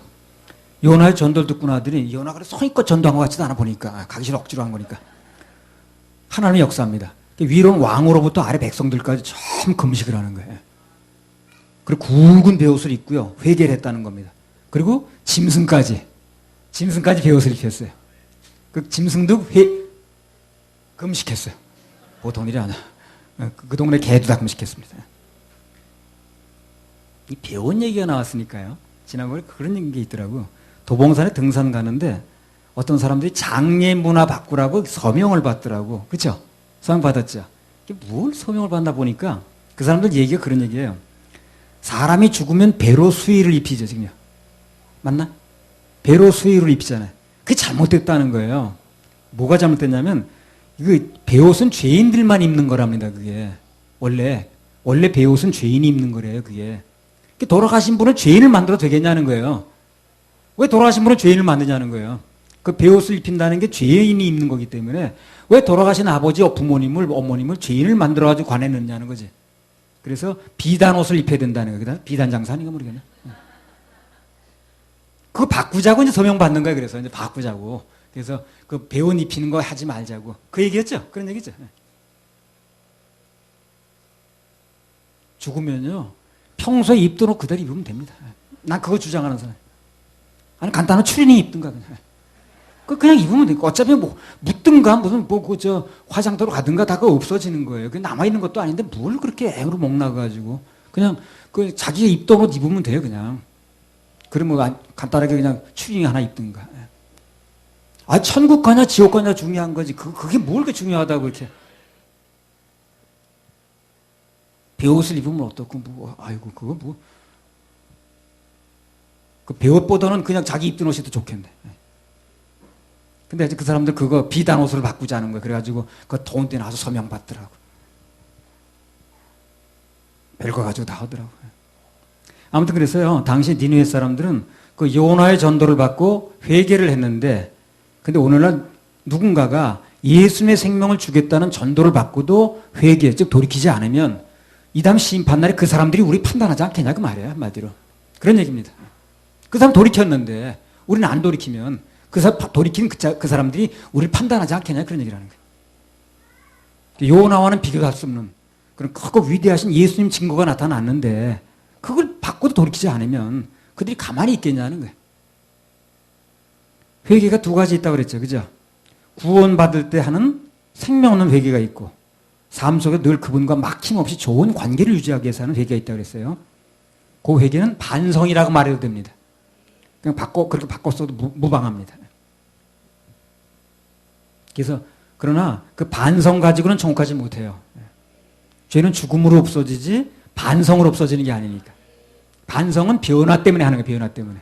A: 요나의 전도를 듣고 나더니 요나가 성의껏 전도한 것 같지도 않아 보니까 가기 싫어 억지로 한 거니까. 하나님의 역사입니다. 위로는 왕으로부터 아래 백성들까지 참 금식을 하는 거예요. 그리고 굵은 베옷을 입고요. 회개를 했다는 겁니다. 그리고 짐승까지 베옷을 입혔어요. 그 짐승도 금식했어요. 보통 일이 아니야. 그 동네 개도 다 금식했습니다. 이 배운 얘기가 나왔으니까요. 지난번에 그런 게 있더라고요. 도봉산에 등산 가는데 어떤 사람들이 장례 문화 바꾸라고 서명을 받더라고. 그렇죠? 서명 받았죠. 뭘 서명을 받나 보니까 그 사람들 얘기가 그런 얘기예요. 사람이 죽으면 배로 수의를 입히죠, 지금요. 맞나? 배로 수의를 입히잖아요. 그게 잘못됐다는 거예요. 뭐가 잘못됐냐면 이거 배옷은 죄인들만 입는 거랍니다. 그게 원래 배옷은 죄인이 입는 거래요. 그게 돌아가신 분은 죄인을 만들어도 되겠냐는 거예요. 왜 돌아가신 분은 죄인을 만드냐는 거예요. 그 베옷을 입힌다는 게 죄인이 입는 거기 때문에 왜 돌아가신 아버지, 부모님을, 어머님을 죄인을 만들어가지고 관에 넣냐는 거지. 그래서 비단 옷을 입혀야 된다는 거예요. 비단 장사 아닌가 모르겠네. 그거 바꾸자고 이제 서명 받는 거예요. 그래서 이제 바꾸자고. 그래서 그 배옷 입히는 거 하지 말자고. 그 얘기였죠? 그런 얘기죠. 죽으면요. 평소에 입던 옷 그대로 입으면 됩니다. 난 그거 주장하는 사람. 아니, 간단한 추리닝 입든가 그냥. 그냥 입으면 되니까 어차피 뭐 묻든가 무슨 화장터로 가든가 다 그거 없어지는 거예요. 그 남아 있는 것도 아닌데 뭘 그렇게 애로 목나가지고 그냥 그 자기가 입던 옷 입으면 돼요 그냥. 그러면 간단하게 그냥 추리닝 하나 입든가. 아 천국 가냐 지옥 가냐 중요한 거지. 그게 뭘 그렇게 중요하다고 이렇게. 배옷을 입으면 어떻고 뭐 아이고 그거 뭐. 그 배옷보다는 그냥 자기 입던 옷이 더 좋겠네. 근데 그 사람들 그거 비단 옷을 바꾸자는 거예요. 그래가지고 그 더운 때 나와서 서명 받더라고. 별거 가지고 다 하더라고요. 아무튼 그래서요. 당시 니느웨 사람들은 그 요나의 전도를 받고 회개를 했는데, 근데 오늘날 누군가가 예수님의 생명을 주겠다는 전도를 받고도 회개, 즉 돌이키지 않으면 이 다음 심판날에 그 사람들이 우리 판단하지 않겠냐 그 말이에요. 한마디로. 그런 얘기입니다. 그 사람 돌이켰는데 우리는 안 돌이키면 돌이킨 그 사람들이 우리를 판단하지 않겠냐 그런 얘기를 하는 거예요. 요나와는 비교할 수 없는 그런 크고 위대하신 예수님 증거가 나타났는데 그걸 받고도 돌이키지 않으면 그들이 가만히 있겠냐는 거예요. 회개가 두 가지 있다고 그랬죠. 그죠? 구원받을 때 하는 생명 없는 회개가 있고 삶 속에 늘 그분과 막힘없이 좋은 관계를 유지하기 위해서 하는 회개가 있다고 그랬어요. 그 회개는 반성이라고 말해도 됩니다. 그냥 그렇게 바꿨어도 무방합니다. 그래서 그러나 그 반성 가지고는 정복하지 못해요. 죄는 죽음으로 없어지지 반성으로 없어지는 게 아니니까. 반성은 변화 때문에 하는 거예요. 변화 때문에.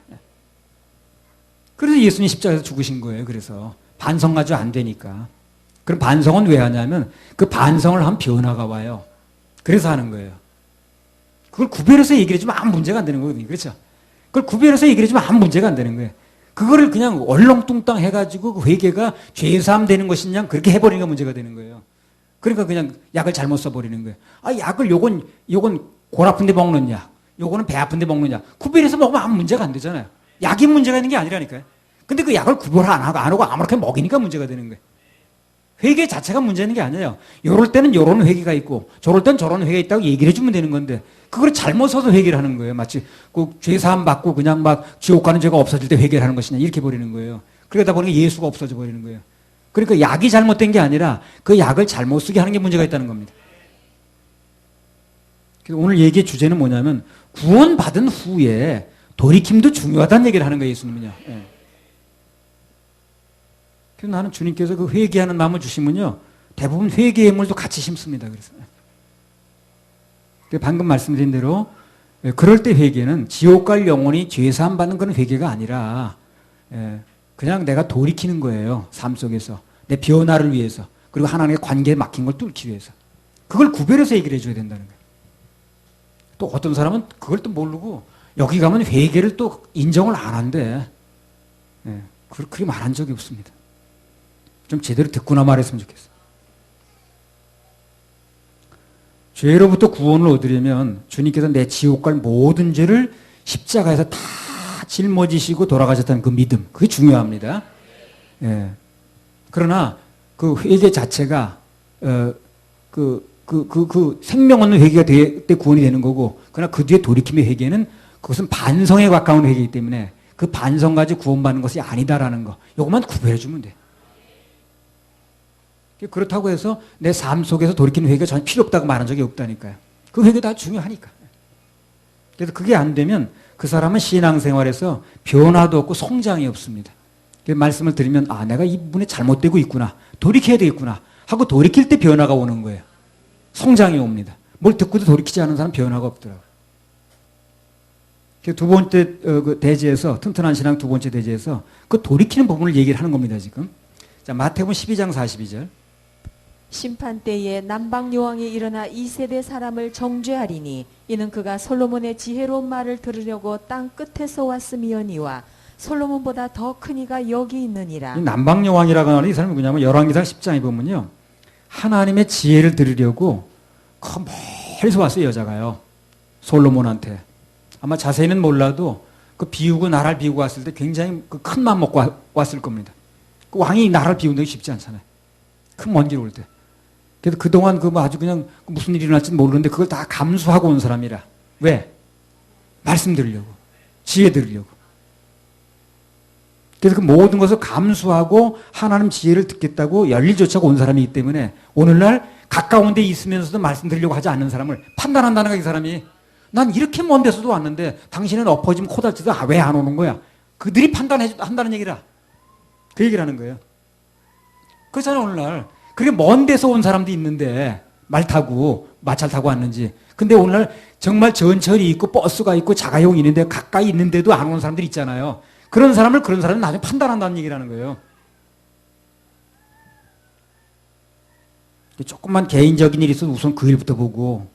A: 그래서 예수님 십자가에서 죽으신 거예요. 그래서 반성 가지고 안 되니까. 그럼 반성은 왜 하냐면 그 반성을 하면 변화가 와요. 그래서 하는 거예요. 그걸 구별해서 얘기를 해주면 아무 문제가 안 되는 거거든요. 그렇죠? 그걸 구별해서 얘기를 해주면 아무 문제가 안 되는 거예요. 그거를 그냥 얼렁뚱땅 해가지고 그 회개가 죄사함 되는 것이냐 그렇게 해버리는 게 문제가 되는 거예요. 그러니까 그냥 약을 잘못 써버리는 거예요. 아, 약을 요건 골 아픈데 먹는 약, 요거는 배 아픈데 먹는 약. 구별해서 먹으면 아무 문제가 안 되잖아요. 약이 문제가 있는 게 아니라니까요. 근데 그 약을 구별 안 하고 아무렇게 먹이니까 문제가 되는 거예요. 회개 자체가 문제 있는 게 아니에요. 요럴 때는 요런 회개가 있고 저럴 때는 저런 회개가 있다고 얘기를 해주면 되는 건데 그걸 잘못 써서 회개를 하는 거예요. 마치 그 죄사함 받고 그냥 막 지옥 가는 죄가 없어질 때 회개를 하는 것이냐 이렇게 버리는 거예요. 그러다 보니까 예수가 없어져 버리는 거예요. 그러니까 약이 잘못된 게 아니라 그 약을 잘못 쓰게 하는 게 문제가 있다는 겁니다. 그래서 오늘 얘기의 주제는 뭐냐면 구원받은 후에 돌이킴도 중요하다는 얘기를 하는 거예요. 예수님은요. 예. 그래서 나는 주님께서 그 회개하는 마음을 주시면요. 대부분 회개의 물도 같이 심습니다. 그래서 방금 말씀드린 대로 그럴 때 회개는 지옥 갈 영혼이 죄사함 받는 그런 회개가 아니라 그냥 내가 돌이키는 거예요. 삶 속에서. 내 변화를 위해서. 그리고 하나님의 관계에 막힌 걸 뚫기 위해서. 그걸 구별해서 얘기를 해줘야 된다는 거예요. 또 어떤 사람은 그걸 또 모르고 여기 가면 회개를 또 인정을 안 한대. 그렇게 말한 적이 없습니다. 좀 제대로 듣고나 말했으면 좋겠어요. 죄로부터 구원을 얻으려면 주님께서 내 지옥 갈 모든 죄를 십자가에서 다 짊어지시고 돌아가셨다는 그 믿음, 그게 중요합니다. 예. 그러나 그 회개 자체가 생명 없는 회개가 때 구원이 되는 거고, 그러나 그 뒤에 돌이킴의 회개는 그것은 반성에 가까운 회개이기 때문에 그 반성 가지고 구원받는 것이 아니다라는 거, 이것만 구별해 주면 돼. 그렇다고 해서 내 삶 속에서 돌이키는 회개가 전혀 필요 없다고 말한 적이 없다니까요. 그 회개가 다 중요하니까. 그래서 그게 안 되면 그 사람은 신앙생활에서 변화도 없고 성장이 없습니다. 말씀을 드리면 아, 내가 이 부분에 잘못되고 있구나. 돌이켜야 되겠구나. 하고 돌이킬 때 변화가 오는 거예요. 성장이 옵니다. 뭘 듣고도 돌이키지 않은 사람은 변화가 없더라고요. 두 번째 그 대지에서 튼튼한 신앙 두 번째 대지에서 그 돌이키는 부분을 얘기를 하는 겁니다. 지금. 자, 마태복음 12장 42절.
B: 심판 때에 남방 여왕이 일어나 2세대 사람을 정죄하리니 이는 그가 솔로몬의 지혜로운 말을 들으려고 땅 끝에서 왔음이오니와 솔로몬보다 더 큰 이가 여기 있느니라.
A: 이 남방 여왕이라고 하는 이 사람이 뭐냐면 열왕기상 10장에 보면요. 하나님의 지혜를 들으려고 멀리서 왔어요. 여자가요. 솔로몬한테. 아마 자세히는 몰라도 그 비우고 나라를 비우고 왔을 때 굉장히 그 큰 맘 먹고 왔을 겁니다. 그 왕이 나라를 비우는 게 쉽지 않잖아요. 큰 먼 길 올 때. 그래서 그동안 아주 그냥 무슨 일이 일어날지 모르는데 그걸 다 감수하고 온 사람이라. 왜? 말씀 들으려고. 지혜 들으려고. 그래서 그 모든 것을 감수하고 하나님 지혜를 듣겠다고 열일조차고 온 사람이기 때문에 오늘날 가까운 데 있으면서도 말씀 들으려고 하지 않는 사람을 판단한다는 거야, 이 사람이. 난 이렇게 먼 데서도 왔는데 당신은 엎어지면 코다치도 왜 안 오는 거야? 그들이 판단한다는 얘기라. 그 얘기를 하는 거예요. 그렇잖아요, 오늘날. 그렇게 먼 데서 온 사람도 있는데, 말 타고, 마찰 타고 왔는지. 근데 오늘날 정말 전철이 있고, 버스가 있고, 자가용이 있는데, 가까이 있는데도 안 오는 사람들이 있잖아요. 그런 사람은 나중에 판단한다는 얘기라는 거예요. 조금만 개인적인 일이 있어도 우선 그 일부터 보고,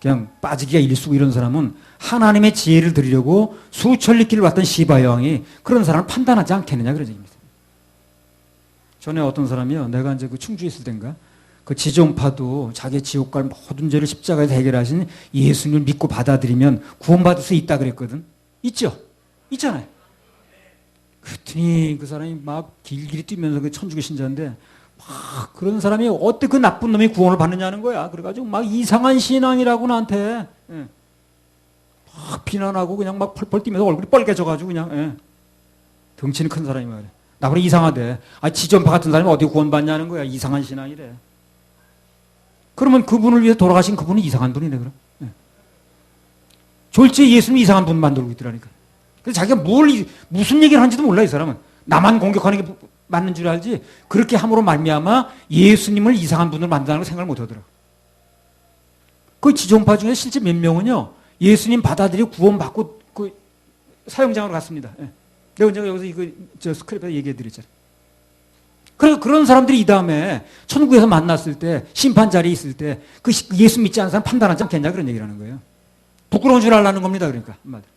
A: 그냥 빠지기가 일수고 이런 사람은 하나님의 지혜를 들으려고 수천리 길을 왔던 시바 여왕이 그런 사람을 판단하지 않겠느냐, 그런 얘기입니다. 전에 어떤 사람이요, 내가 이제 그 충주에 있을 땐가, 그 지존파도 자기 지옥 갈 모든 죄를 십자가에서 해결하신 예수님을 믿고 받아들이면 구원받을 수 있다 그랬거든. 있죠? 있잖아요. 그랬더니 그 사람이 막 길길이 뛰면서 그 천주교 신자인데, 막 그런 사람이 어떻게 그 나쁜 놈이 구원을 받느냐는 거야. 그래가지고 막 이상한 신앙이라고 나한테. 막 비난하고 그냥 막 펄펄 뛰면서 얼굴이 빨개져가지고 그냥, 예. 덩치는 큰 사람이 말이야. 나보다 이상하대. 아, 지존파 같은 사람이 어디 구원받냐는 거야. 이상한 신앙이래. 그러면 그분을 위해 돌아가신 그분은 이상한 분이네, 그럼. 예. 졸지에 예수님이 이상한 분 만들고 있더라니까. 그래서 자기가 무슨 얘기를 하는지도 몰라, 이 사람은. 나만 공격하는 게 맞는 줄 알지. 그렇게 함으로 말미암아 예수님을 이상한 분으로 만든다는 걸 생각을 못 하더라고. 그 지존파 중에 실제 몇 명은요, 예수님 받아들이고 구원받고 그 사형장으로 갔습니다. 예. 내가 여기서 스크립에서 얘기해 드렸잖아요. 그래서 그런 사람들이 이 다음에 천국에서 만났을 때, 심판 자리에 있을 때, 그 예수 믿지 않는 사람 판단하지 않겠냐, 그런 얘기를 하는 거예요. 부끄러운 줄 알라는 겁니다, 그러니까. 한마디로.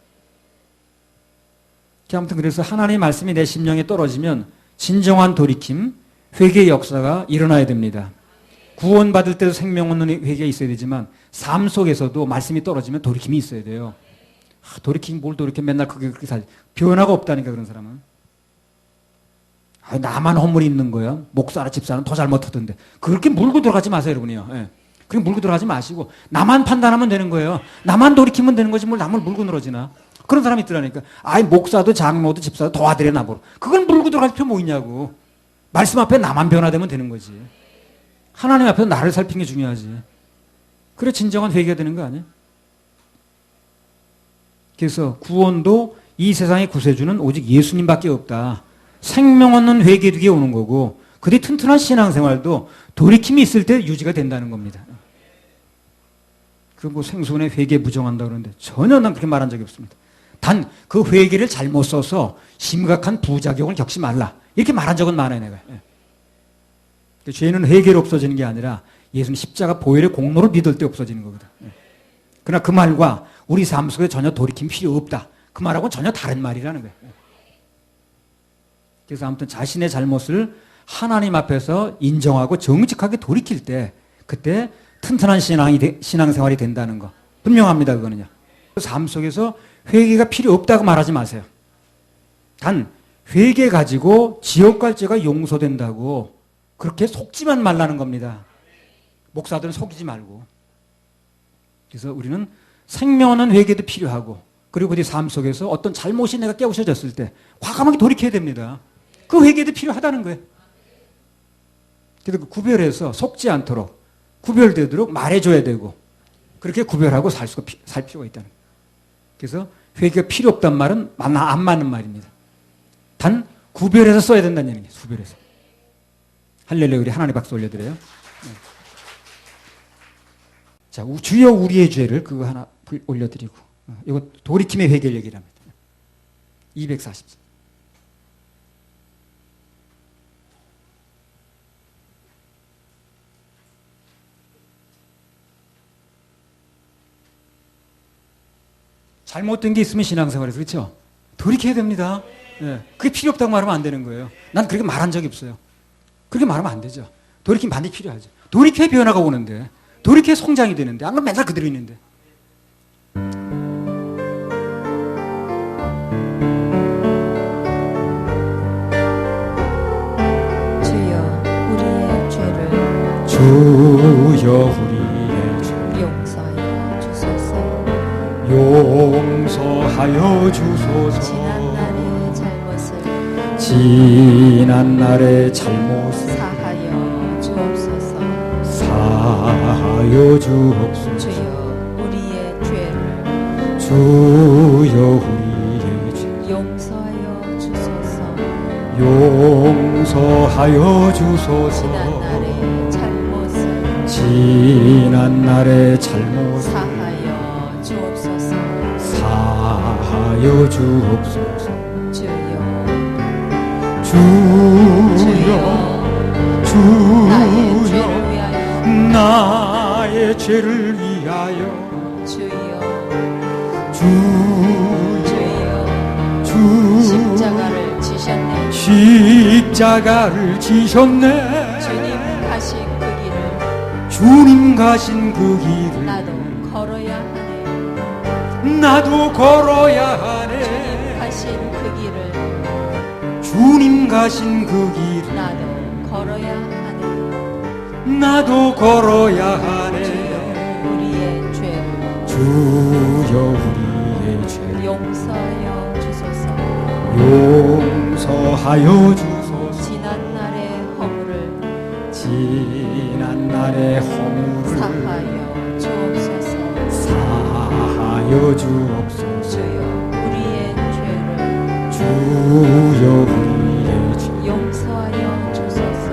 A: 아무튼 그래서 하나님의 말씀이 내 심령에 떨어지면 진정한 돌이킴, 회개의 역사가 일어나야 됩니다. 구원받을 때도 생명 없는 회개가 있어야 되지만 삶 속에서도 말씀이 떨어지면 돌이킴이 있어야 돼요. 돌이킴 뭘 돌이켜 맨날 그렇게 살지. 변화가 없다니까 그런 사람은. 나만 허물이 있는 거야. 목사나 집사는 더 잘못하던데. 그렇게 물고 들어가지 마세요, 여러분이요. 예. 그렇게 물고 들어가지 마시고 나만 판단하면 되는 거예요. 나만 돌이키면 되는 거지 뭘 남을 물고 늘어지나. 그런 사람이 있더라니까. 목사도 장로도 집사도 도와드려 나보러. 그건 물고 들어갈 필요 뭐 있냐고. 말씀 앞에 나만 변화되면 되는 거지. 하나님 앞에서 나를 살피는 게 중요하지. 그래 진정한 회개가 되는 거 아니야? 그래서 구원도 이 세상의 구세주는 오직 예수님밖에 없다. 생명 없는 회개득에 오는 거고 그들이 튼튼한 신앙생활도 돌이킴이 있을 때 유지가 된다는 겁니다. 그 뭐 생소한의 회개 부정한다 그러는데 전혀 난 그렇게 말한 적이 없습니다. 단 그 회개를 잘못 써서 심각한 부작용을 겪지 말라. 이렇게 말한 적은 많아요, 내가. 죄는 회개로 없어지는 게 아니라 예수님 십자가 보혈의 공로를 믿을 때 없어지는 거거든. 그러나 그 말과 우리 삶 속에 전혀 돌이킴 필요 없다. 그 말하고는 전혀 다른 말이라는 거예요. 그래서 아무튼 자신의 잘못을 하나님 앞에서 인정하고 정직하게 돌이킬 때 그때 튼튼한 신앙생활이 된다는 거. 분명합니다, 그거는요. 삶 속에서 회개가 필요 없다고 말하지 마세요. 단 회개 가지고 지옥 갈 죄가 용서된다고 그렇게 속지만 말라는 겁니다. 목사들은 속이지 말고. 그래서 우리는 생명 없는 회개도 필요하고 그리고 우리 삶 속에서 어떤 잘못이 내가 깨우쳐졌을 때 과감하게 돌이켜야 됩니다. 그 회개도 필요하다는 거예요. 그래서 그 구별해서 속지 않도록 구별되도록 말해줘야 되고 그렇게 구별하고 살 필요가 있다는 거예요. 그래서 회개가 필요 없단 말은 안 맞는 말입니다. 단 구별해서 써야 된다는 얘기예요. 구별해서. 할렐루야. 우리 하나님 박수 올려드려요. 네. 자, 주여 우리의 죄를 그거 하나 올려드리고 이거 돌이킴의 회개를 얘기를 합니다. 240. 잘못된 게 있으면 신앙생활에서 그렇죠? 돌이켜야 됩니다. 네. 그게 필요 없다고 말하면 안 되는 거예요. 난 그렇게 말한 적이 없어요. 그렇게 말하면 안 되죠. 돌이킴 반드시 필요하죠. 돌이켜야 변화가 오는데 돌이켜야 성장이 되는데 안 그러면 맨날 그대로 있는데.
B: 주여 우리의 죄를
A: 주여 우리의 죄를
B: 용서하여 주소서.
A: 용서하여 주소서.
B: 지난 날의 잘못을
A: 사하여 주옵소서.
B: 사하여 주옵소서. 주여 우리의 죄를
A: 주여 우리의 죄를
B: 용서하여 주소서.
A: 용서하여 주소서.
B: 지난 날의 잘못을
A: 사하여 주옵소서.
B: 사하여 주옵소서.
A: 주여
B: 나의
A: 죄를 위하여
B: 주여
A: 십자가를
B: 지셨네.
A: 십자가를 지셨네. 주님 가신 그 길을 나도 걸어야 하네. 주님 가신 그 길을 나도 걸어야 하네.
B: 우리의 죄를
A: 주여 우리의
B: 용서하여 주소서.
A: 용서하여 주소서.
B: 지난날의 허물을
A: 지난날의 허물을
B: 사하여 주옵소서.
A: 사하여 주옵소서.
B: 주여 우리의 죄를
A: 주여 우리의 죄
B: 용서하여 주소서.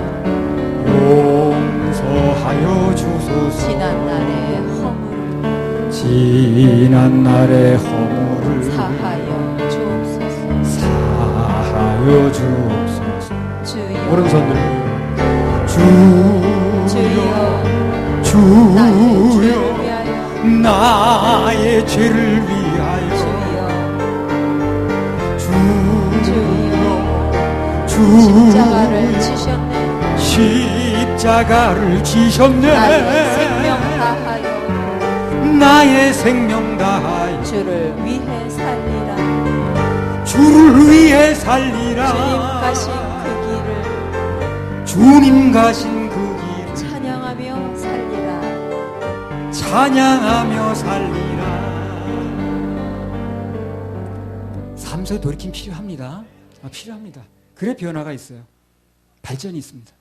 A: 용서하여 주소서.
B: 지난날의 허물을
A: 지난날의 허물을
B: 사하여 주옵소서.
A: 사하여 주옵소서.
B: 주여
A: 오른손 들고
B: 주여 나의 죄를 위하여
A: 나의 죄를 위하여
B: 주여 십자가를 지셨네.
A: 십자가를 지셨네.
B: 나의 생명 다하여
A: 나의 생명 다하여
B: 주를 위해 살리라.
A: 주를 위해 살리라.
B: 주님 가신 그 길을
A: 주님 가신 그 길을
B: 찬양하며 살리라.
A: 찬양하며 살리라. 삶 속에 돌이킴 필요합니다. 필요합니다. 그래 변화가 있어요. 발전이 있습니다.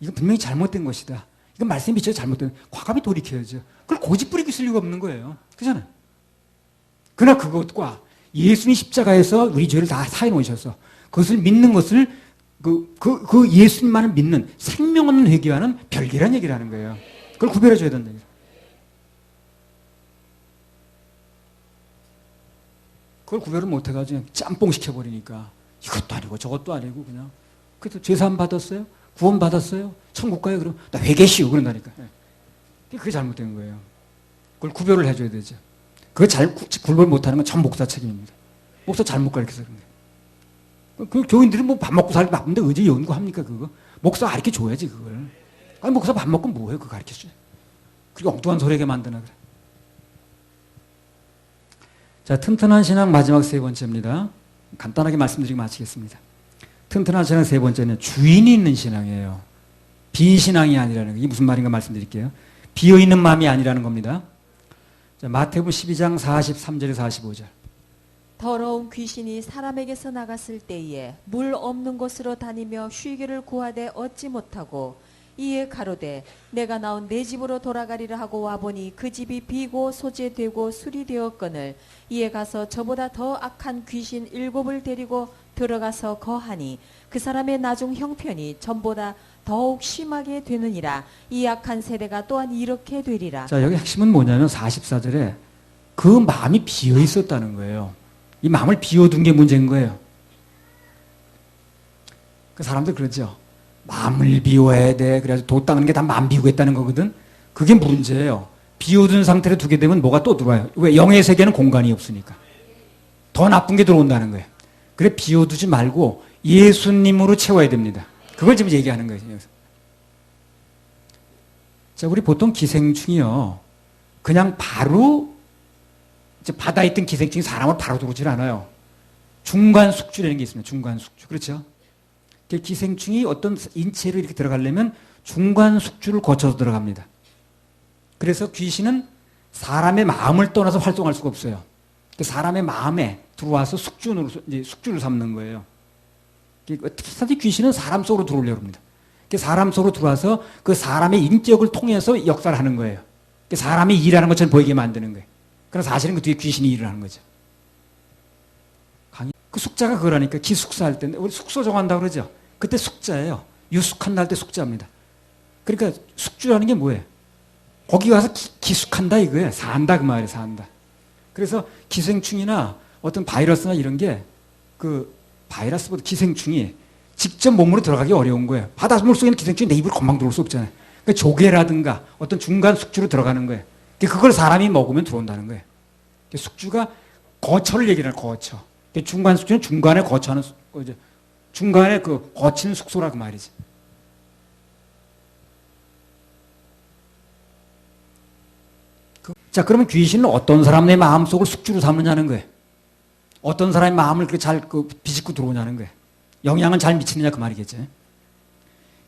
A: 이건 분명히 잘못된 것이다. 이건 말씀이 비춰 잘못된, 과감히 돌이켜야죠. 그걸 고집 부리고 있을 이유가 없는 거예요. 그잖아요. 그러나 그것과 예수님 십자가에서 우리 죄를 다 사해 놓으셔서 그것을 믿는 것을 그 예수님만을 믿는 생명 없는 회개와는 별개란 얘기를 하는 거예요. 그걸 구별해 줘야 된다. 그걸 구별을 못 해가지고 그냥 짬뽕 시켜버리니까 이것도 아니고 저것도 아니고 그냥. 그래서 죄사함 받았어요? 구원 받았어요? 천국 가요? 그럼 나 회개시오 그런다니까. 그게 잘못된 거예요. 그걸 구별을 해줘야 되죠. 그거 구별 못하는 건 전 목사 책임입니다. 목사 잘못 가르쳐서 그런 거예요. 그 교인들은 뭐 밥 먹고 살기 바쁜데 어디 연구합니까 그거? 목사 가르쳐 줘야지 그걸. 아니 목사 밥 먹고 뭐해 그거 가르쳐 줘야. 그리고 엉뚱한 소리하게 만드나 그래. 자, 튼튼한 신앙 마지막 세 번째입니다. 간단하게 말씀드리고 마치겠습니다. 튼튼한 신앙 세 번째는 주인이 있는 신앙이에요. 빈신앙이 아니라는 거. 이게 무슨 말인가 말씀드릴게요. 비어있는 마음이 아니라는 겁니다. 자, 마태복음 12장 43절에 45절.
B: 더러운 귀신이 사람에게서 나갔을 때에 물 없는 곳으로 다니며 쉬기를 구하되 얻지 못하고 이에 가로되 내가 나온 내 집으로 돌아가리라 하고 와보니 그 집이 비고 소재되고 수리되었거늘 이에 가서 저보다 더 악한 귀신 7을 데리고 들어가서 거하니 그 사람의 나중 형편이 전보다 더욱 심하게 되느니라. 이 악한 세대가 또한 이렇게 되리라.
A: 자, 여기 핵심은 뭐냐면 44절에 그 마음이 비어 있었다는 거예요. 이 마음을 비워둔 게 문제인 거예요. 그 사람들 그러죠. 마음을 비워야 돼. 그래서 도 닦는 게 다 마음 비우겠다는 거거든. 그게 문제예요. 비워둔 상태로 두게 되면 뭐가 또 들어와요. 왜? 영의 세계는 공간이 없으니까. 더 나쁜 게 들어온다는 거예요. 그래 비워두지 말고 예수님으로 채워야 됩니다. 그걸 지금 얘기하는 거예요. 자, 우리 보통 기생충이요. 그냥 바로 바다에 있던 기생충이 사람을 바로 들어오질 않아요. 중간 숙주라는 게 있습니다. 중간 숙주. 그렇죠? 기생충이 어떤 인체로 이렇게 들어가려면 중간 숙주를 거쳐서 들어갑니다. 그래서 귀신은 사람의 마음을 떠나서 활동할 수가 없어요. 사람의 마음에 들어와서 숙주를 삼는 거예요. 특히 귀신은 사람 속으로 들어오려고 합니다. 사람 속으로 들어와서 그 사람의 인격을 통해서 역사를 하는 거예요. 사람이 일하는 것처럼 보이게 만드는 거예요. 그러나 사실은 그 뒤에 귀신이 일을 하는 거죠. 그 숙자가 그거라니까. 기숙사할 때 우리 숙소 정한다고 그러죠. 그때 숙자예요. 유숙한다 할 때 숙자입니다. 그러니까 숙주라는 게 뭐예요? 거기 가서 기숙한다 이거예요. 산다 그 말이에요. 산다. 그래서 기생충이나 어떤 바이러스나 이런 게 그 바이러스보다 기생충이 직접 몸으로 들어가기 어려운 거예요. 바닷물 속에는 기생충이 내 입을 금방 들어올 수 없잖아요. 그러니까 조개라든가 어떤 중간 숙주로 들어가는 거예요. 그걸 사람이 먹으면 들어온다는 거예요. 숙주가 거처를 얘기를 해요. 거처. 중간 숙주는 중간에 거처하는 중간에 그 거치는 숙소라고 말이지. 자, 그러면 귀신은 어떤 사람의 마음속을 숙주로 삼느냐는 거예요. 어떤 사람의 마음을 잘 비집고 들어오냐는 거예요. 영향은 잘 미치느냐 그 말이겠죠.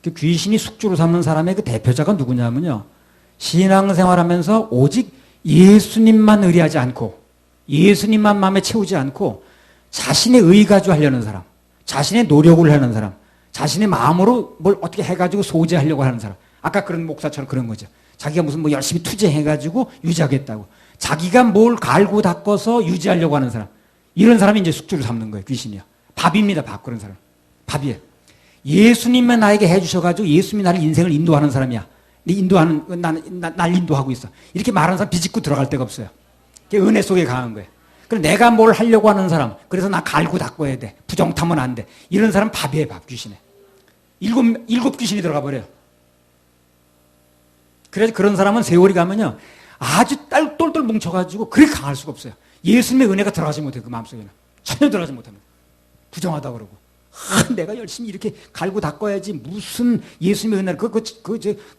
A: 그 귀신이 숙주로 삼는 사람의 그 대표자가 누구냐면요. 신앙생활하면서 오직 예수님만 의뢰하지 않고 예수님만 마음에 채우지 않고 자신의 의 가지고 하려는 사람, 자신의 노력을 하는 사람, 자신의 마음으로 뭘 어떻게 해가지고 소재하려고 하는 사람. 아까 그런 목사처럼 그런 거죠. 자기가 무슨 뭐 열심히 투쟁해가지고 유지하겠다고. 자기가 뭘 갈고 닦아서 유지하려고 하는 사람. 이런 사람이 이제 숙주를 삼는 거예요. 귀신이요. 밥입니다. 밥. 그런 사람. 밥이에요. 예수님만 나에게 해주셔가지고 예수님이 나를 인생을 인도하는 사람이야. 날 인도하고 있어. 이렇게 말하는 사람 비집고 들어갈 데가 없어요. 은혜 속에 강한 거예요. 그럼 내가 뭘 하려고 하는 사람, 그래서 나 갈고 닦아야 돼. 부정타면 안 돼. 이런 사람 밥이에요. 밥. 귀신에. 일곱 귀신이 들어가 버려요. 그래서 그런 사람은 세월이 가면요. 아주 똘똘 뭉쳐가지고 그렇게 강할 수가 없어요. 예수님의 은혜가 들어가지 못해요. 그 마음속에는. 전혀 들어가지 못합니다. 부정하다 그러고. 내가 열심히 이렇게 갈고 닦아야지 무슨 예수님의 은혜를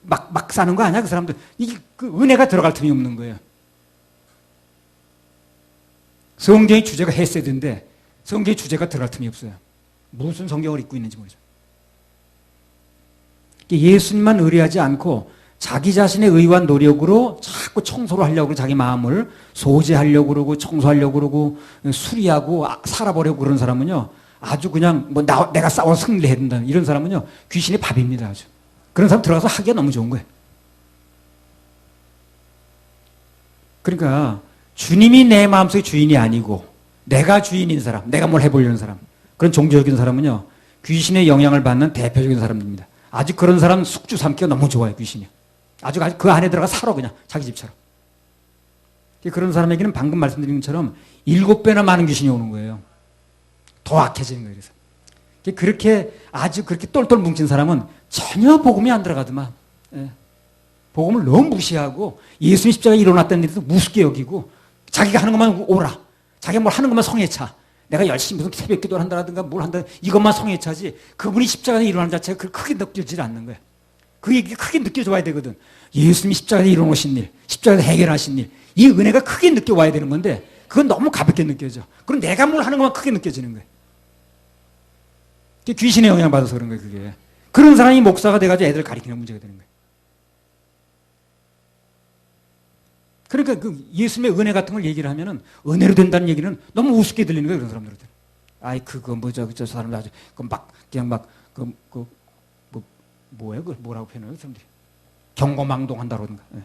A: 막 사는 거 아니야? 그 사람들. 이게 그 은혜가 들어갈 틈이 없는 거예요. 성경의 주제가 헤세드인데 성경의 주제가 들어갈 틈이 없어요. 무슨 성경을 읽고 있는지 모르죠. 예수님만 의뢰하지 않고 자기 자신의 의와 노력으로 자꾸 청소를 하려고 그러고 자기 마음을 소재하려고 그러고 청소하려고 그러고 수리하고 살아보려고 그런 사람은요. 아주 그냥 뭐 내가 싸워 승리를 해야 된다. 이런 사람은요. 귀신의 밥입니다. 아주. 그런 사람 들어가서 하기가 너무 좋은 거예요. 그러니까 주님이 내 마음속의 주인이 아니고 내가 주인인 사람, 내가 뭘 해보려는 사람, 그런 종교적인 사람은요. 귀신의 영향을 받는 대표적인 사람들입니다. 아주 그런 사람 숙주 삼기가 너무 좋아요. 귀신이. 아주 그 안에 들어가 살아 그냥 자기 집처럼. 그런 사람에게는 방금 말씀드린 것처럼 7배나 많은 귀신이 오는 거예요. 더 악해지는 거예요. 그래서 그렇게 아주 그렇게 똘똘 뭉친 사람은 전혀 복음이 안 들어가더만. 예. 복음을 너무 무시하고 예수님 십자가에 일어났다는 일도 무섭게 여기고 자기가 하는 것만 오라. 자기가 뭘 하는 것만 성애차. 내가 열심히 무슨 새벽 기도를 한다든가 뭘 한다 이것만 성애차지 그분이 십자가에 일어난 자체가 크게 느껴지지 않는 거예요. 그 얘기가 크게 느껴져야 되거든. 예수님이 십자가에 일어나신 일, 십자가에 해결하신 일, 이 은혜가 크게 느껴와야 되는 건데 그건 너무 가볍게 느껴져. 그럼 내가 뭘 하는 것만 크게 느껴지는 거예요. 귀신의 영향 받아서 그런 거예요. 그게. 그런 사람이 목사가 돼가지고 애들 가리키는 문제가 되는 거예요. 그러니까 그 예수님의 은혜 같은 걸 얘기를 하면은 은혜로 된다는 얘기는 너무 우습게 들리는 거예요. 그런 사람들한테. 아이 그거 뭐 저 사람 아주 뭐예요? 그 뭐라고 표현해요? 그 사람들이 경거망동한다던가. 예.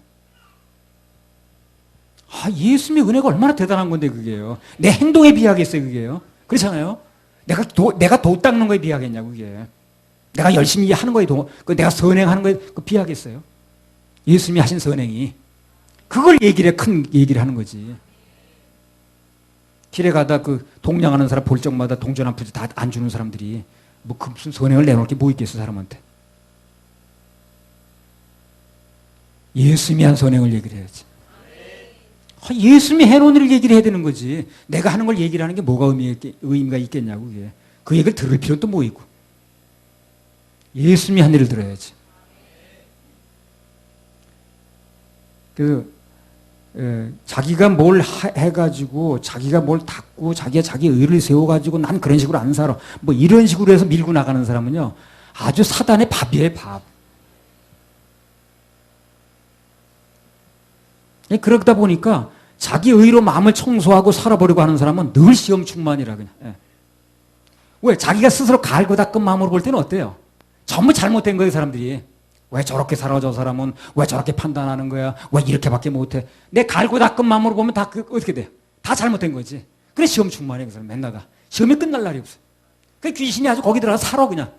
A: 아 예수님의 은혜가 얼마나 대단한 건데 그게요. 내 행동에 비하겠어요 그게요. 그렇잖아요. 내가 도 닦는 거에 비하겠냐고 그게. 내가 열심히 하는 거에 내가 선행하는 거에 비하겠어요. 예수님이 하신 선행이. 그걸 큰 얘기를 하는 거지. 길에 가다 그 동냥하는 사람 볼 적마다 동전 한 푸지 다 안 주는 사람들이 뭐 그 무슨 선행을 내놓을 게 뭐 있겠어 사람한테. 예수님이 한 선행을 얘기를 해야지. 예수님이 해놓은 일을 얘기를 해야 되는 거지. 내가 하는 걸 얘기를 하는 게 뭐가 의미가 있겠냐고 그게. 그 얘기를 들을 필요는 또 뭐 있고. 예수님이 한 일을 들어야지. 자기가 뭘 해가지고 자기가 뭘 닦고 자기가 자기 의를 세워가지고 난 그런 식으로 안 살아. 뭐 이런 식으로 해서 밀고 나가는 사람은요. 아주 사단의 밥이에요. 밥. 그러다 보니까 자기 의로 마음을 청소하고 살아보려고 하는 사람은 늘 시험 충만이라 그냥. 예. 왜? 자기가 스스로 갈고 닦은 마음으로 볼 때는 어때요? 전부 잘못된 거예요, 사람들이. 왜 저렇게 살아, 저 사람은? 왜 저렇게 판단하는 거야? 왜 이렇게밖에 못해? 내 갈고 닦은 마음으로 보면 다 어떻게 돼? 다 잘못된 거지. 그래, 시험 충만해, 그 사람 맨날 다. 시험이 끝날 날이 없어. 그 귀신이 아주 거기 들어가서 살아, 그냥.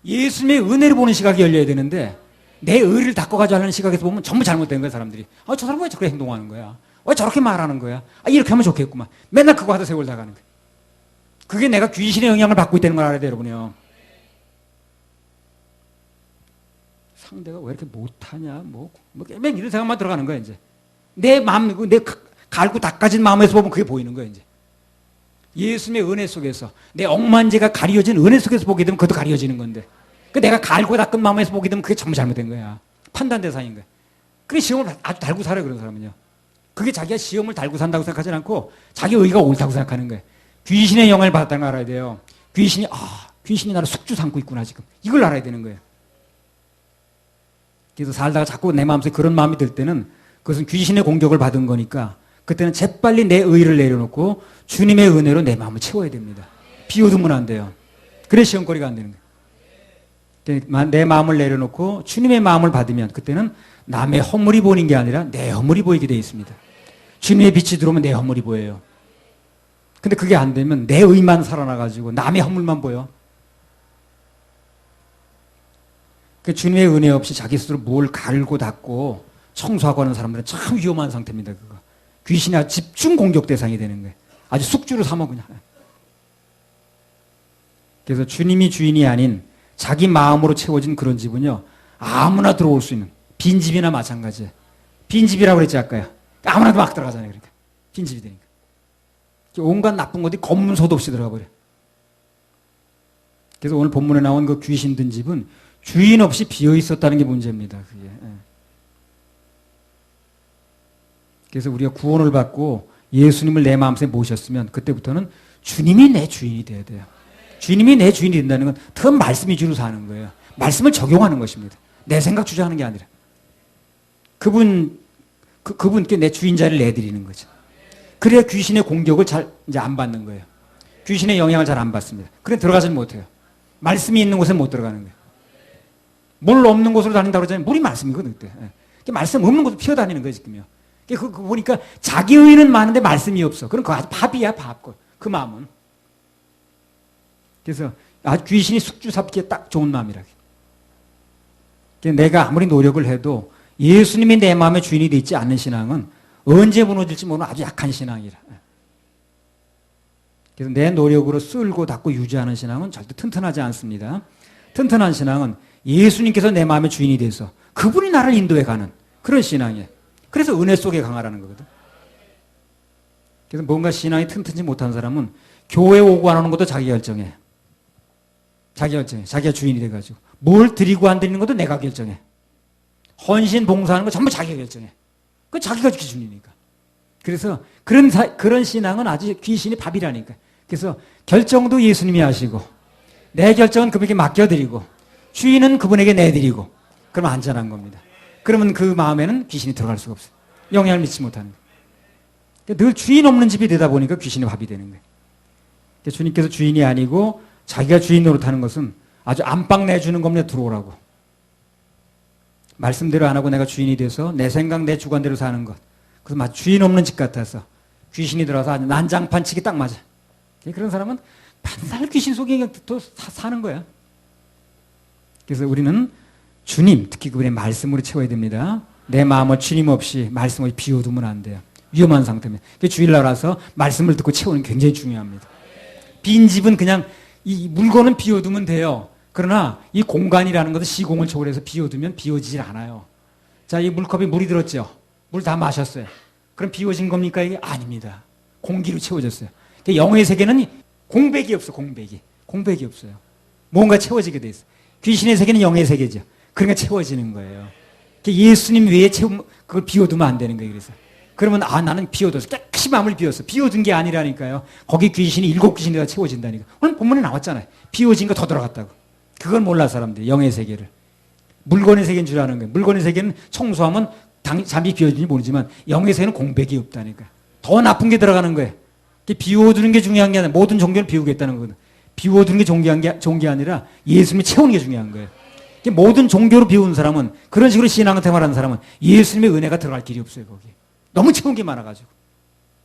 A: 예수님의 은혜를 보는 시각이 열려야 되는데, 내 의를 닦아가지고 하는 시각에서 보면 전부 잘못된 거야, 사람들이. 아, 저 사람 왜 저렇게 행동하는 거야? 왜 저렇게 말하는 거야? 아, 이렇게 하면 좋겠구만. 맨날 그거 하다 세월 다 가는 거야. 그게 내가 귀신의 영향을 받고 있다는 걸 알아야 돼요, 여러분요. 상대가 왜 이렇게 못하냐, 맨 이런 생각만 들어가는 거야, 이제. 내 마음, 내 갈고 닦아진 마음에서 보면 그게 보이는 거야, 이제. 예수님의 은혜 속에서, 내 억만제가 가려진 은혜 속에서 보게 되면 그것도 가려지는 건데. 내가 갈고 닦은 마음에서 보게 되면 그게 전부 잘못된 거야. 판단 대상인 거야. 그래, 시험을 아주 달고 살아요, 그런 사람은요. 그게 자기가 시험을 달고 산다고 생각하지 않고 자기 의가 옳다고 생각하는 거예요. 귀신의 영향을 받았다는 걸 알아야 돼요. 귀신이 나를 숙주 삼고 있구나, 지금. 이걸 알아야 되는 거예요. 그래서 살다가 자꾸 내 마음속에 그런 마음이 들 때는 그것은 귀신의 공격을 받은 거니까 그때는 재빨리 내 의의를 내려놓고 주님의 은혜로 내 마음을 채워야 됩니다. 비워두면 안 돼요. 그래 시험거리가 안 되는 거예요. 내 마음을 내려놓고 주님의 마음을 받으면 그때는 남의 허물이 보이는 게 아니라 내 허물이 보이게 되어 있습니다. 주님의 빛이 들어오면 내 허물이 보여요. 근데 그게 안 되면 내 의만 살아나가지고 남의 허물만 보여. 그 주님의 은혜 없이 자기 스스로 뭘 갈고 닦고 청소하고 하는 사람들은 참 위험한 상태입니다. 그거. 귀신이 아주 집중 공격 대상이 되는 거예요. 아주 숙주로 삼아 그냥. 그래서 주님이 주인이 아닌 자기 마음으로 채워진 그런 집은요, 아무나 들어올 수 있는, 빈집이나 마찬가지예요. 빈집이라고 그랬지 아까요. 아무나도 막 들어가잖아요. 그러니까 빈집이 되니까 온갖 나쁜 것들이 검문소도 없이 들어가 버려. 그래서 오늘 본문에 나온 그 귀신 든 집은 주인 없이 비어 있었다는 게 문제입니다. 그게. 그래서 우리가 구원을 받고 예수님을 내 마음속에 모셨으면 그때부터는 주님이 내 주인이 돼야 돼요. 주님이 내 주인이 된다는 건 더 말씀 위주로 사는 거예요. 말씀을 적용하는 것입니다. 내 생각 주장하는 게 아니라 그분께 내 주인 자리를 내드리는 거죠. 그래야 귀신의 공격을 잘 이제 안 받는 거예요. 귀신의 영향을 잘 안 받습니다. 그래 들어가지는 못해요. 말씀이 있는 곳에 못 들어가는 거예요. 물 없는 곳으로 다닌다고 그러잖아요. 물이 말씀이거든 그때. 말씀 없는 곳으로 피어다니는 거예요 지금요. 그 보니까 자기 의는 많은데 말씀이 없어. 그럼 그거 아주 밥이야 밥. 그 마음은. 그래서 아주 귀신이 숙주 잡기에 딱 좋은 마음이라. 내가 아무리 노력을 해도 예수님이 내 마음의 주인이 되지 않는 신앙은 언제 무너질지 모르는 아주 약한 신앙이라. 그래서 내 노력으로 쓸고 닦고 유지하는 신앙은 절대 튼튼하지 않습니다. 튼튼한 신앙은 예수님께서 내 마음의 주인이 돼서 그분이 나를 인도해 가는 그런 신앙이에요. 그래서 은혜 속에 강하라는 거거든. 그래서 뭔가 신앙이 튼튼지 못한 사람은 교회 오고 안 오는 것도 자기 결정해. 자기 결정해. 자기가 주인이 돼가지고. 뭘 드리고 안 드리는 것도 내가 결정해. 헌신 봉사하는 거 전부 자기가 결정해. 그 자기가 기준이니까. 그래서 그런 신앙은 아주 귀신이 밥이라니까. 그래서 결정도 예수님이 하시고 내 결정은 그분에게 맡겨드리고 주인은 그분에게 내드리고 그러면 안전한 겁니다. 그러면 그 마음에는 귀신이 들어갈 수가 없어요. 영향을 미치지 못하는 거예요. 늘 주인 없는 집이 되다 보니까 귀신이 밥이 되는 거예요. 주님께서 주인이 아니고 자기가 주인 노릇하는 것은 아주 안방 내주는 겁니다. 들어오라고. 말씀대로 안 하고 내가 주인이 돼서 내 생각 내 주관대로 사는 것. 그래서 마치 주인 없는 집 같아서 귀신이 들어와서 아주 난장판 치기 딱 맞아. 그런 사람은 반달 귀신 속에 또 사는 거야. 그래서 우리는 주님, 특히 그분의 말씀으로 채워야 됩니다. 내 마음을 주님 없이 말씀 없이 비워두면 안 돼요. 위험한 상태입니다. 주일날 와서 말씀을 듣고 채우는 게 굉장히 중요합니다. 빈 집은 그냥 이 물건은 비워두면 돼요. 그러나 이 공간이라는 것은 시공을 초월해서 비워두면 비워지질 않아요. 자, 이 물컵에 물이 들었죠. 물 다 마셨어요. 그럼 비워진 겁니까? 이게 아닙니다. 공기로 채워졌어요. 영의 세계는 공백이 없어. 공백이 없어요. 뭔가 채워지게 돼 있어요. 귀신의 세계는 영의 세계죠. 그러니까 채워지는 거예요. 예수님 외에 그걸 비워두면 안 되는 거예요. 그래서 그러면 나는 비워둬서 깨끗이 마음을 비웠어. 비워둔 게 아니라니까요. 거기 귀신이 7귀신이 다 채워진다니까. 오늘 본문에 나왔잖아요. 비워진 거 더 들어갔다고. 그걸 몰라 사람들이 영의 세계를. 물건의 세계인 줄 아는 거예요. 물건의 세계는 청소하면 잠이 비워지는지 모르지만 영의 세계는 공백이 없다니까. 더 나쁜 게 들어가는 거예요. 비워두는 게 중요한 게 아니라 모든 종교를 비우겠다는 거거든. 비워두는 게 좋은 게 아니라 예수님이 채우는 게 중요한 거예요. 모든 종교로 비우는 사람은 그런 식으로 신앙생활하는 사람은 예수님의 은혜가 들어갈 길이 없어요. 거기 너무 채운 게 많아가지고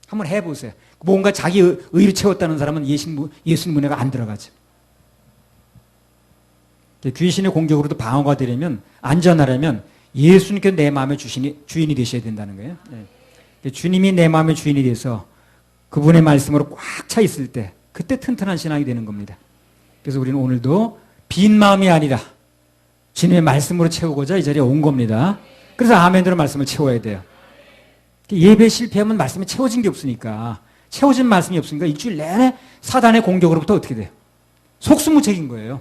A: 한번 해보세요. 뭔가 자기 의로 채웠다는 사람은 예수님 은혜가 안 들어가죠. 귀신의 공격으로도 방어가 되려면 안전하려면 예수님께서 내 마음의 주인이 되셔야 된다는 거예요. 주님이 내 마음의 주인이 돼서 그분의 말씀으로 꽉 차 있을 때 그때 튼튼한 신앙이 되는 겁니다. 그래서 우리는 오늘도 빈 마음이 아니라 주님의 말씀으로 채우고자 이 자리에 온 겁니다. 그래서 아멘으로 말씀을 채워야 돼요. 예배 실패하면 말씀이 채워진 게 없으니까, 채워진 말씀이 없으니까 일주일 내내 사단의 공격으로부터 어떻게 돼요? 속수무책인 거예요.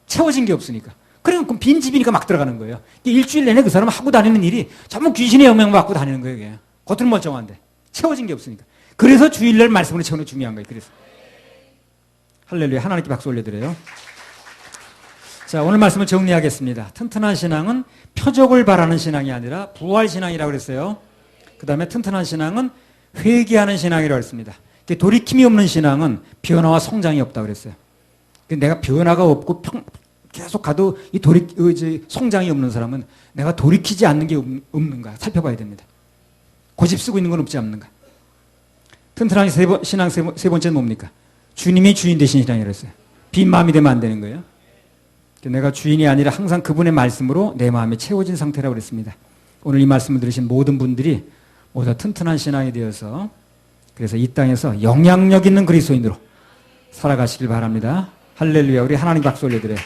A: 채워진 게 없으니까. 그럼 빈 집이니까 막 들어가는 거예요. 일주일 내내 그 사람은 하고 다니는 일이 전부 귀신의 영향을 받고 다니는 거예요. 이게. 겉은 멀쩡한데 채워진 게 없으니까. 그래서 주일날 말씀으로 채우는 게 중요한 거예요. 그래서 할렐루야. 하나님께 박수 올려드려요. 자, 오늘 말씀을 정리하겠습니다. 튼튼한 신앙은 표적을 바라는 신앙이 아니라 부활 신앙이라고 그랬어요. 그 다음에 튼튼한 신앙은 회개하는 신앙이라고 했습니다. 돌이킴이 없는 신앙은 변화와 성장이 없다고 그랬어요. 내가 변화가 없고 계속 가도 성장이 없는 사람은 내가 돌이키지 않는 게 없는가 살펴봐야 됩니다. 고집 쓰고 있는 건 없지 않는가. 튼튼한 신앙 세 번째는 뭡니까? 주님이 주인 되신 신앙이라고 했어요. 빈 마음이 되면 안 되는 거예요. 내가 주인이 아니라 항상 그분의 말씀으로 내 마음이 채워진 상태라고 그랬습니다. 오늘 이 말씀을 들으신 모든 분들이 모두 튼튼한 신앙이 되어서 그래서 이 땅에서 영향력 있는 그리스도인으로 살아가시길 바랍니다. 할렐루야. 우리 하나님 박수 올려드려요.